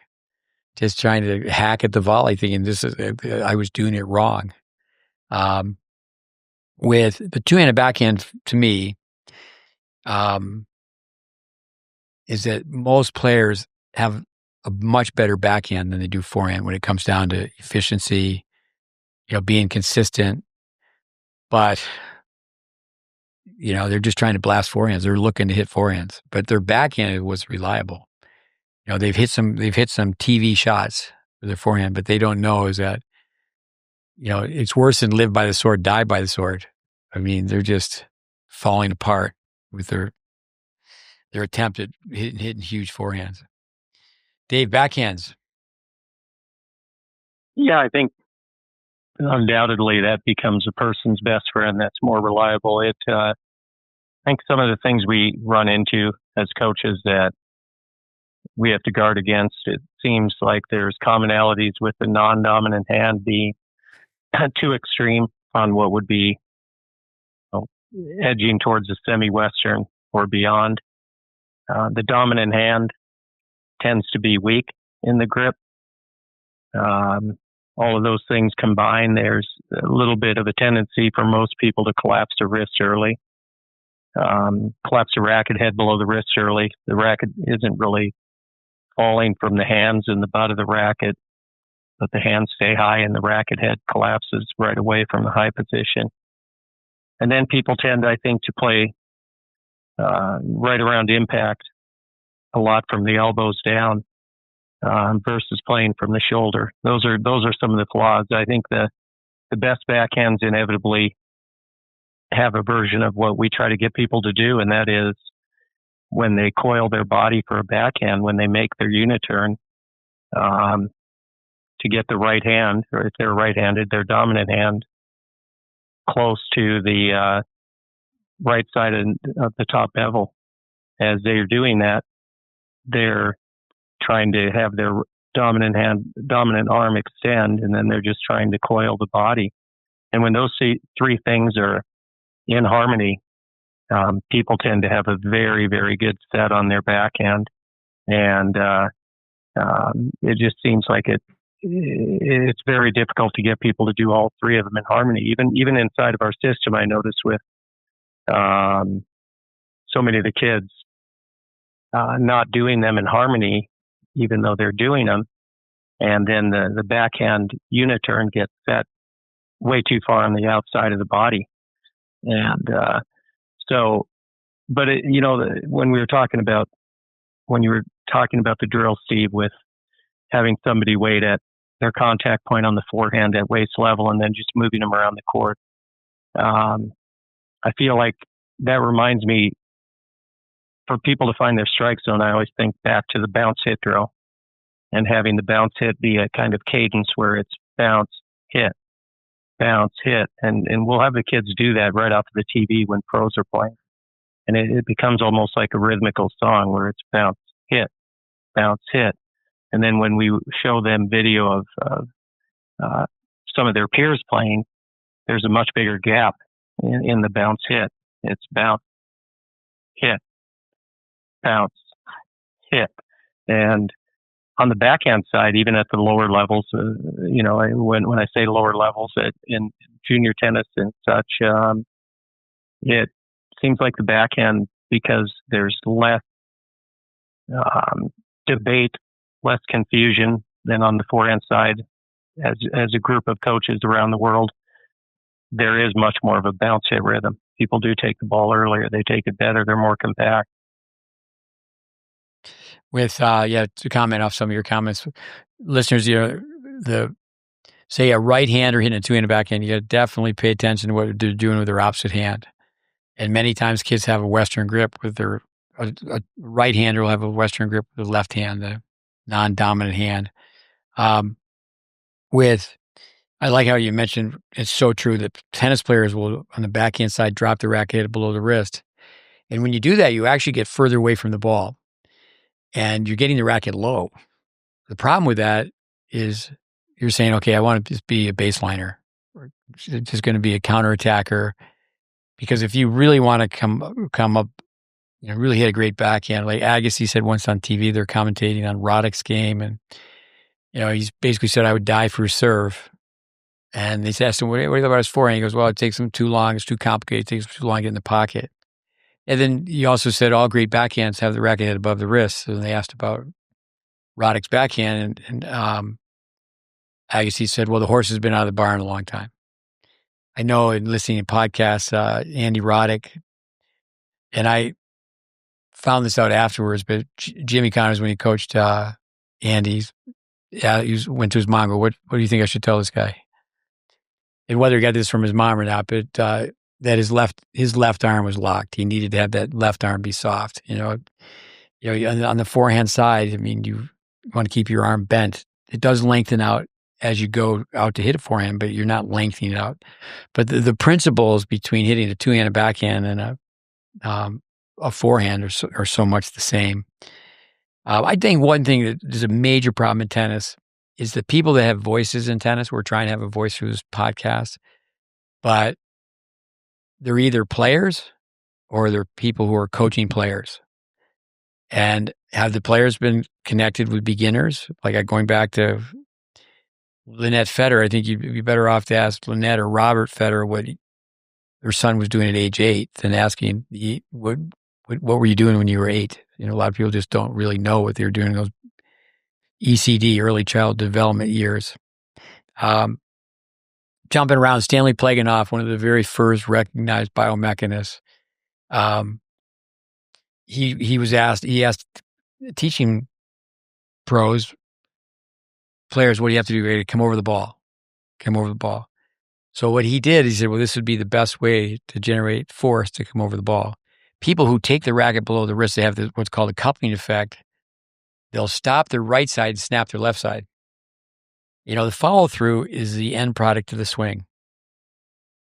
just trying to hack at the volley, thinking I was doing it wrong. With the two-handed backhand, to me, is that most players have a much better backhand than they do forehand when it comes down to efficiency, being consistent. But, they're just trying to blast forehands. They're looking to hit forehands, but their backhand was reliable. They've hit some TV shots with their forehand, but they don't know is that, it's worse than live by the sword, die by the sword. I mean, they're just falling apart with their attempt at hitting huge forehands. Dave, backhands. Yeah, I think undoubtedly that becomes a person's best friend that's more reliable. I think some of the things we run into as coaches that we have to guard against, it seems like there's commonalities with the non-dominant hand being too extreme on what would be edging towards the semi-Western or beyond. The dominant hand tends to be weak in the grip. All of those things combined, there's a little bit of a tendency for most people to collapse the wrist early, collapse the racket head below the wrist early. The racket isn't really falling from the hands and the butt of the racket, but the hands stay high and the racket head collapses right away from the high position. And then people tend, I think, to play right around impact a lot from the elbows down versus playing from the shoulder. Those are some of the flaws. I think the best backhands inevitably have a version of what we try to get people to do, and that is when they coil their body for a backhand, when they make their uniturn, to get the right hand, or if they're right-handed, their dominant hand close to the right side of the top bevel. As they're doing that, they're trying to have their dominant arm extend, and then they're just trying to coil the body. And when those three things are in harmony, people tend to have a very, very good set on their backhand. And it just seems like it's very difficult to get people to do all three of them in harmony. Even inside of our system, I notice with so many of the kids not doing them in harmony, even though they're doing them. And then the backhand uniturn gets set way too far on the outside of the body. And when you were talking about the drill, Steve, with having somebody wait at their contact point on the forehand at waist level and then just moving them around the court, I feel like that reminds me, for people to find their strike zone, I always think back to the bounce hit drill and having the bounce hit be a kind of cadence where it's bounce, hit, bounce, hit. And we'll have the kids do that right off of the TV when pros are playing. And it becomes almost like a rhythmical song where it's bounce, hit, bounce, hit. And then when we show them video of some of their peers playing, there's a much bigger gap in the bounce hit. It's bounce, hit, bounce, hit. And on the backhand side, even at the lower levels, when I say lower levels in junior tennis and such, it seems like the backhand, because there's less debate, less confusion than on the forehand side. As a group of coaches around the world, there is much more of a bounce hit rhythm. People do take the ball earlier. They take it better. They're more compact. With to comment off some of your comments, listeners, say a right hander hitting a two-handed backhand, you got to definitely pay attention to what they're doing with their opposite hand. And many times kids have a Western grip with a right hander will have a Western grip with the left hand, the non-dominant hand. I like how you mentioned, it's so true that tennis players will, on the backhand side, drop the racket below the wrist. And when you do that, you actually get further away from the ball and you're getting the racket low. The problem with that is you're saying, okay, I want to just be a baseliner, or just going to be a counterattacker. Because if you really want to come up, really hit a great backhand, like Agassi said once on TV, they're commentating on Roddick's game, and he's basically said, I would die for a serve. And they asked him, what do you think about his forehand? He goes, well, it takes him too long. It's too complicated. It takes him too long to get in the pocket. And then he also said all great backhands have the racket head above the wrist. So they asked about Roddick's backhand, and Agassi said, well, the horse has been out of the barn a long time. I know in listening to podcasts, Andy Roddick, and I found this out afterwards, but Jimmy Connors, when he coached Andy, he went to his mom, go, what do you think I should tell this guy? And whether he got this from his mom or not, but that his left arm was locked. He needed to have that left arm be soft. On the forehand side, I mean, you want to keep your arm bent. It does lengthen out as you go out to hit a forehand, but you're not lengthening it out. But the principles between hitting a two-handed backhand and a forehand are so much the same. I think one thing that is a major problem in tennis is the people that have voices in tennis. We're trying to have a voice through this podcast, but they're either players or they're people who are coaching players. And have the players been connected with beginners? Like going back to Lynette Federer, I think you'd be better off to ask Lynette or Robert Federer what their son was doing at age 8 than asking, what were you doing when you were 8? A lot of people just don't really know what they were doing in those ECD, early child development years. Jumping around, Stanley Plaganoff, one of the very first recognized biomechanists, he asked teaching players, what do you have to do to come over the ball? So what he did, he said, well, this would be the best way to generate force to come over the ball. People who take the racket below the wrist, they have what's called a coupling effect. They'll stop their right side and snap their left side. The follow through is the end product of the swing.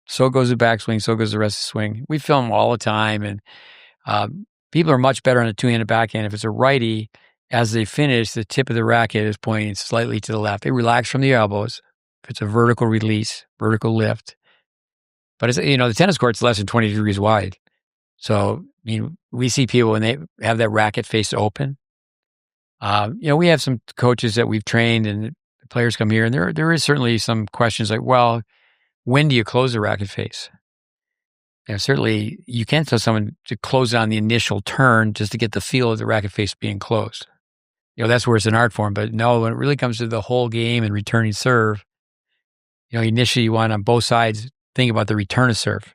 So goes the backswing, so goes the rest of the swing. We film all the time, and people are much better on a two-handed backhand. If it's a righty, as they finish, the tip of the racket is pointing slightly to the left. They relax from the elbows. If it's a vertical release, vertical lift. But it's, the tennis court's less than 20 degrees wide. So, we see people when they have that racket face open. We have some coaches that we've trained and the players come here, and there is certainly some questions like, well, when do you close the racket face? Certainly you can't tell someone to close on the initial turn just to get the feel of the racket face being closed. That's where it's an art form. But no, when it really comes to the whole game and returning serve, initially you want on both sides think about the return of serve.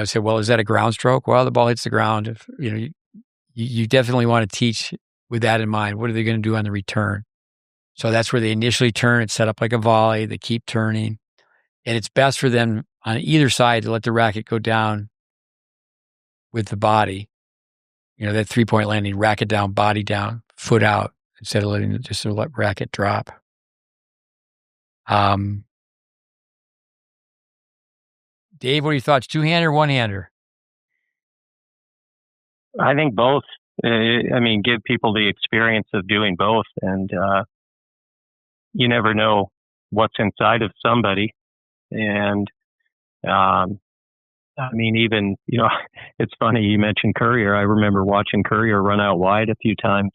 Say, well, is that a ground stroke? Well, the ball hits the ground. You definitely want to teach with that in mind. What are they going to do on the return? So that's where they initially turn. It's set up like a volley. They keep turning. And it's best for them on either side to let the racket go down with the body. That three-point landing, racket down, body down, foot out, instead of letting just let racket drop. Dave, what are your thoughts? Two-hander, one-hander? I think both. Give people the experience of doing both, and you never know what's inside of somebody. And I mean, even, it's funny you mentioned Courier. I remember watching Courier run out wide a few times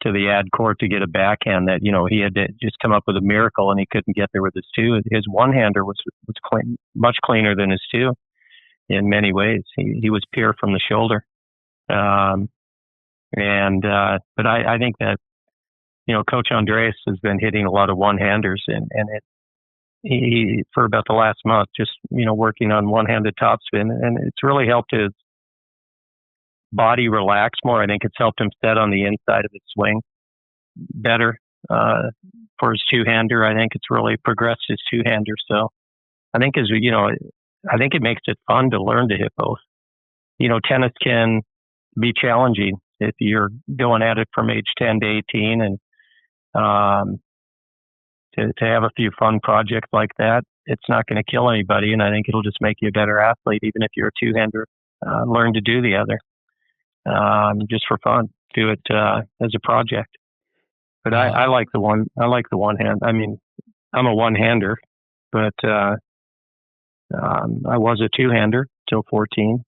to the ad court to get a backhand that, he had to just come up with a miracle and he couldn't get there with his two. His one-hander was clean, much cleaner than his two in many ways. He was pure from the shoulder. But I think that, Coach Andreas has been hitting a lot of one-handers and he, for about the last month, just, working on one-handed topspin, and it's really helped his body relax more. I think it's helped him set on the inside of his swing better, for his two-hander. I think it's really progressed his two-hander. So I think I think it makes it fun to learn to hit both. Tennis can be challenging if you're going at it from age 10 to 18, and to have a few fun projects like that, it's not going to kill anybody, and I think it'll just make you a better athlete, even if you're a two-hander. Learn to do the other, just for fun. Do it as a project. But I like the one. I like the one hand. I mean, I'm a one-hander, but I was a two-hander till 14.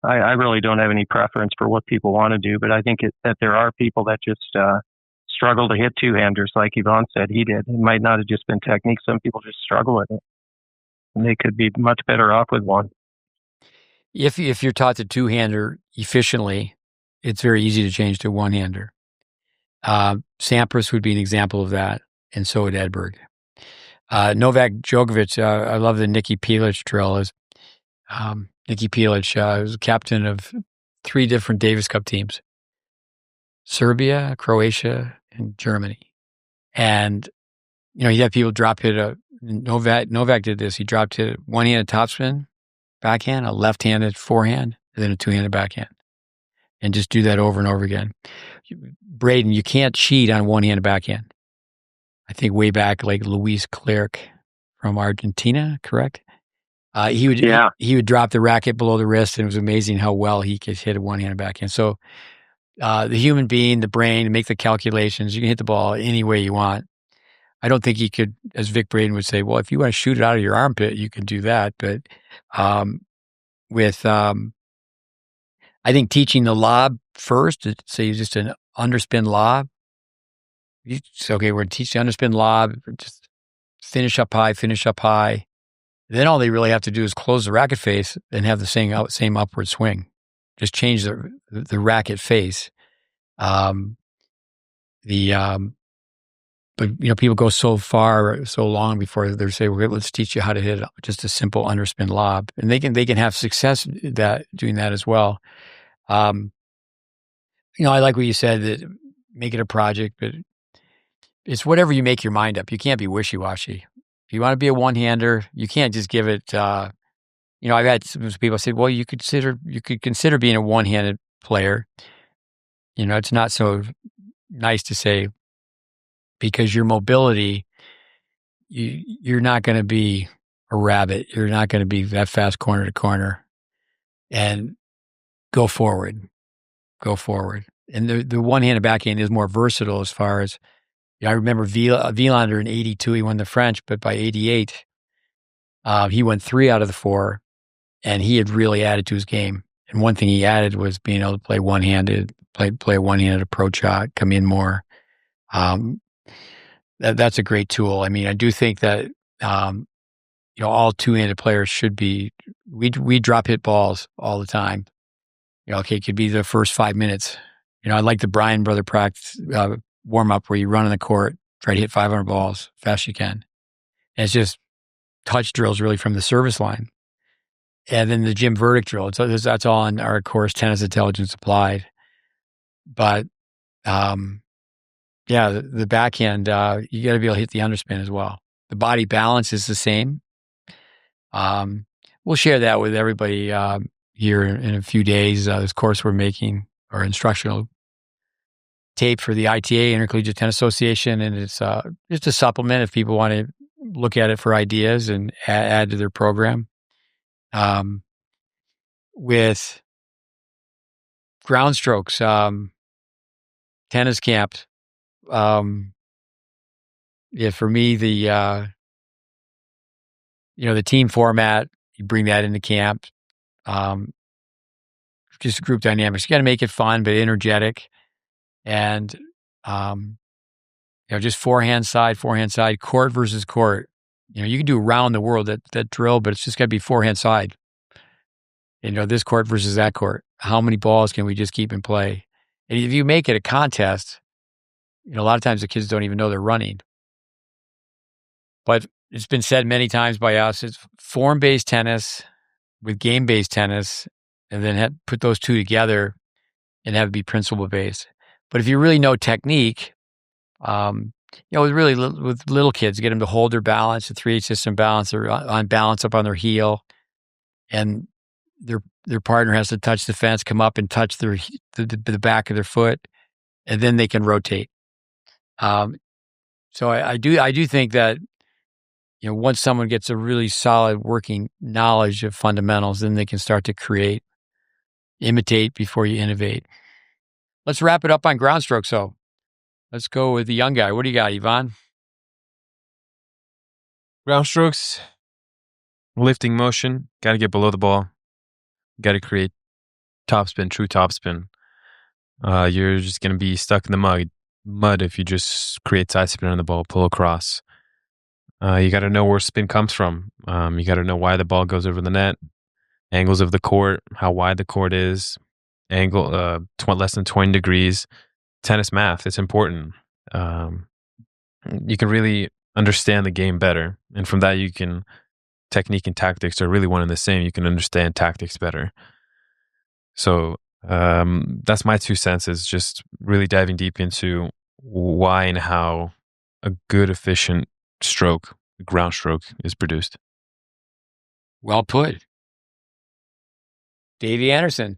I really don't have any preference for what people want to do, but I think that there are people that just struggle to hit two-handers, like Yvonne said he did. It might not have just been technique. Some people just struggle with it, and they could be much better off with one. If you're taught to two-hander efficiently, it's very easy to change to one-hander. Sampras would be an example of that, and so would Edberg. Novak Djokovic, I love the Niki Pilic drill. Niki Pilic was captain of 3 different Davis Cup teams: Serbia, Croatia, and Germany. And, you have people drop hit Novak did this. He dropped hit one-handed topspin, backhand, a left-handed forehand, and then a two-handed backhand. And just do that over and over again. Braden, you can't cheat on one-handed backhand. I think way back, like Luis Clerc from Argentina, correct? He would drop the racket below the wrist, and it was amazing how well he could hit a one-handed backhand. So the human being, the brain, make the calculations. You can hit the ball any way you want. I don't think he could, as Vic Braden would say, well, if you want to shoot it out of your armpit, you can do that. But I think teaching the lob first, say just an underspin lob. Okay, we're going to teach the underspin lob, just finish up high. Then all they really have to do is close the racket face and have the same upward swing. Just change the racket face. But people go so long before they say, well, let's teach you how to hit just a simple underspin lob, and they can have success doing that as well. I like what you said, that make it a project, but it's whatever you make your mind up. You can't be wishy-washy. If you want to be a one-hander, you can't just give it. I've had some people say, well, you could consider being a one-handed player. It's not so nice to say, because your mobility, you're not going to be a rabbit. You're not going to be that fast corner to corner. And go forward. And the one-handed backhand is more versatile as far as, I remember Wielander in 82, he won the French, but by 88, he won 3 out of the 4, and he had really added to his game. And one thing he added was being able to play one-handed, play a one-handed approach shot, come in more. That's a great tool. I mean, I do think that, all two-handed players should be, we drop hit balls all the time. Okay, it could be the first 5 minutes. I like the Bryan brother practice warm-up where you run on the court, try to hit 500 balls fast as you can. And it's just touch drills really from the service line. And then the Jim Verdict drill, that's all in our course, Tennis Intelligence Applied. But, the backhand, you got to be able to hit the underspin as well. The body balance is the same. We'll share that with everybody here in a few days. This course we're making, our instructional tape for the ITA, Intercollegiate Tennis Association, and it's just a supplement if people want to look at it for ideas and add to their program. With ground strokes, tennis camp. For me, the team format, you bring that into camp. just group dynamics. You got to make it fun, but energetic. And, just forehand side, court versus court. You can do around the world that drill, but it's just got to be forehand side. This court versus that court. How many balls can we just keep in play? And if you make it a contest, a lot of times the kids don't even know they're running. But it's been said many times by us, it's form-based tennis with game-based tennis, and then put those two together and have it be principle-based. But if you really know technique, with little kids, get them to hold their balance, the 3/8 system balance, or on balance up on their heel, and their partner has to touch the fence, come up and touch the back of their foot, and then they can rotate. So I do think that once someone gets a really solid working knowledge of fundamentals, then they can start to create, imitate before you innovate. Let's wrap it up on ground strokes. So let's go with the young guy. What do you got, Ivan? Ground strokes, lifting motion, got to get below the ball, got to create topspin, true topspin. You're just going to be stuck in the mud if you just create side spin on the ball, pull across. You got to know where spin comes from. You got to know why the ball goes over the net, angles of the court, how wide the court is, angle less than 20 degrees. Tennis math, it's important. You can really understand the game better, and from that technique and tactics are really one and the same. You can understand tactics better. So that's my 2 cents, is just really diving deep into why and how a good, efficient stroke, ground stroke, is produced. Well put. Davey Anderson.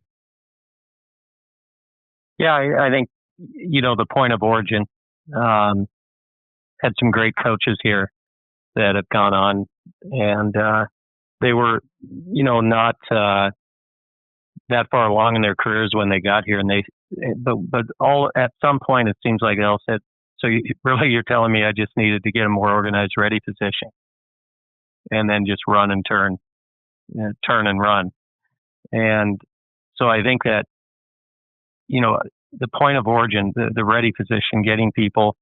Yeah, I think, the point of origin, had some great coaches here that have gone on, and they were, not that far along in their careers when they got here, and but all at some point it seems like they all said, so you're telling me I just needed to get a more organized ready position, and then just run and turn and run. And so I think that, the point of origin, the ready position, getting people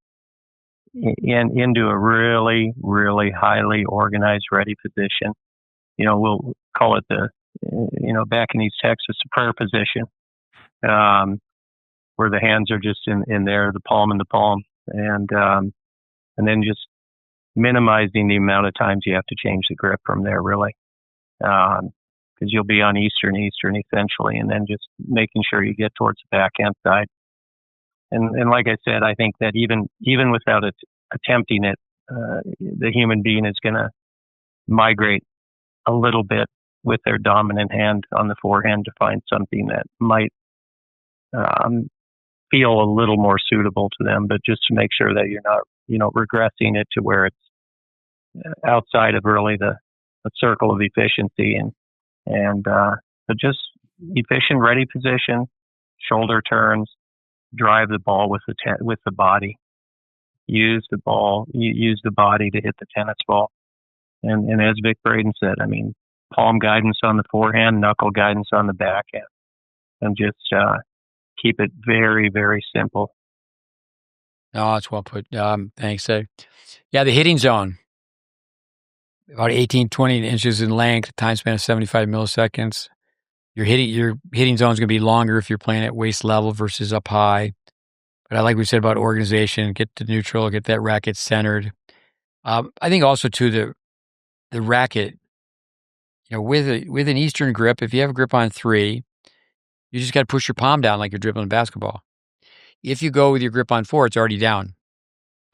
into a really, really highly organized ready position. We'll call it back in East Texas, the prayer position, where the hands are just in there, the palm in the palm, and then just minimizing the amount of times you have to change the grip from there, really, because you'll be on Eastern essentially, and then just making sure you get towards the backhand side. And like I said, I think that even without it attempting it, the human being is going to migrate a little bit with their dominant hand on the forehand to find something that might feel a little more suitable to them, but just to make sure that you're not, regressing it to where it's outside of really the circle of efficiency, but just efficient ready position, shoulder turns, drive the ball with the body, use the body to hit the tennis ball, and as Vic Braden said, I mean, palm guidance on the forehand, knuckle guidance on the backhand, and just keep it very, very simple. Oh, it's well put. Thanks. Yeah, the hitting zone, about 18, 20 inches in length, time span of 75 milliseconds. Your hitting zone is going to be longer if you're playing at waist level versus up high. But I like we said about organization, get to neutral, get that racket centered. I think also too the racket, with an Eastern grip, if you have a grip on 3, you just got to push your palm down like you're dribbling a basketball. If you go with your grip on 4, it's already down.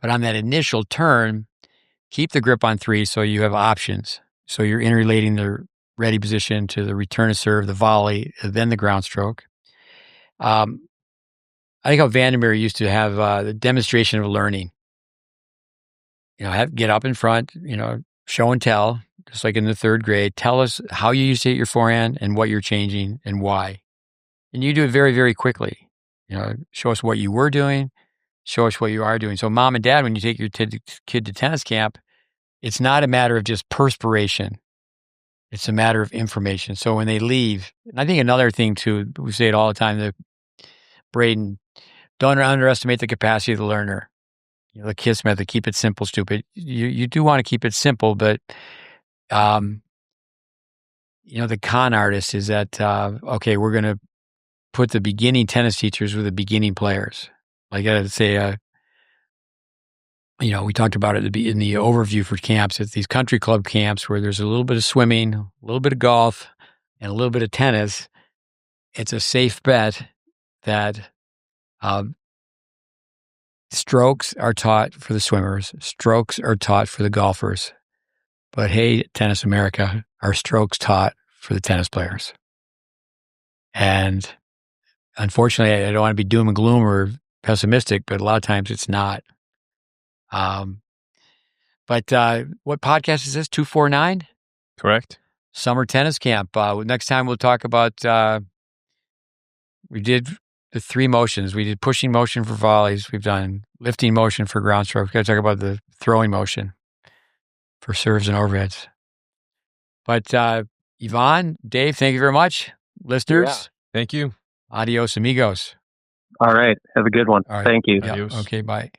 But on that initial turn, keep the grip on 3 so you have options. So you're interrelating the ready position to the return to serve, the volley, then the ground stroke. I think how Vandermeer used to have the demonstration of learning. Get up in front, show and tell, just like in the 3rd grade. Tell us how you used to hit your forehand and what you're changing and why. And you do it very, very quickly. Show us what you were doing, show us what you are doing. So mom and dad, when you take your kid to tennis camp, it's not a matter of just perspiration. It's a matter of information. So when they leave, and I think another thing too, we say it all the time, that Braden, don't underestimate the capacity of the learner. The KISS method, keep it simple, stupid. You do want to keep it simple, but the con artist is that, okay, we're going to put the beginning tennis teachers with the beginning players. Like I say, we talked about it in the overview for camps. It's these country club camps where there's a little bit of swimming, a little bit of golf, and a little bit of tennis. It's a safe bet that strokes are taught for the swimmers, strokes are taught for the golfers. But hey, Tennis America, are strokes taught for the tennis players? And unfortunately, I don't want to be doom and gloom or pessimistic, but a lot of times it's not. But what podcast is this? 249? Correct. Summer Tennis Camp. Next time we'll talk about, we did the 3 motions. We did pushing motion for volleys. We've done lifting motion for ground strokes. We've got to talk about the throwing motion for serves and overheads. But Yvonne, Dave, thank you very much. Listeners, Thank you. Adios, amigos. All right. Have a good one. All right. Thank you. Yeah. Adios. Okay, bye.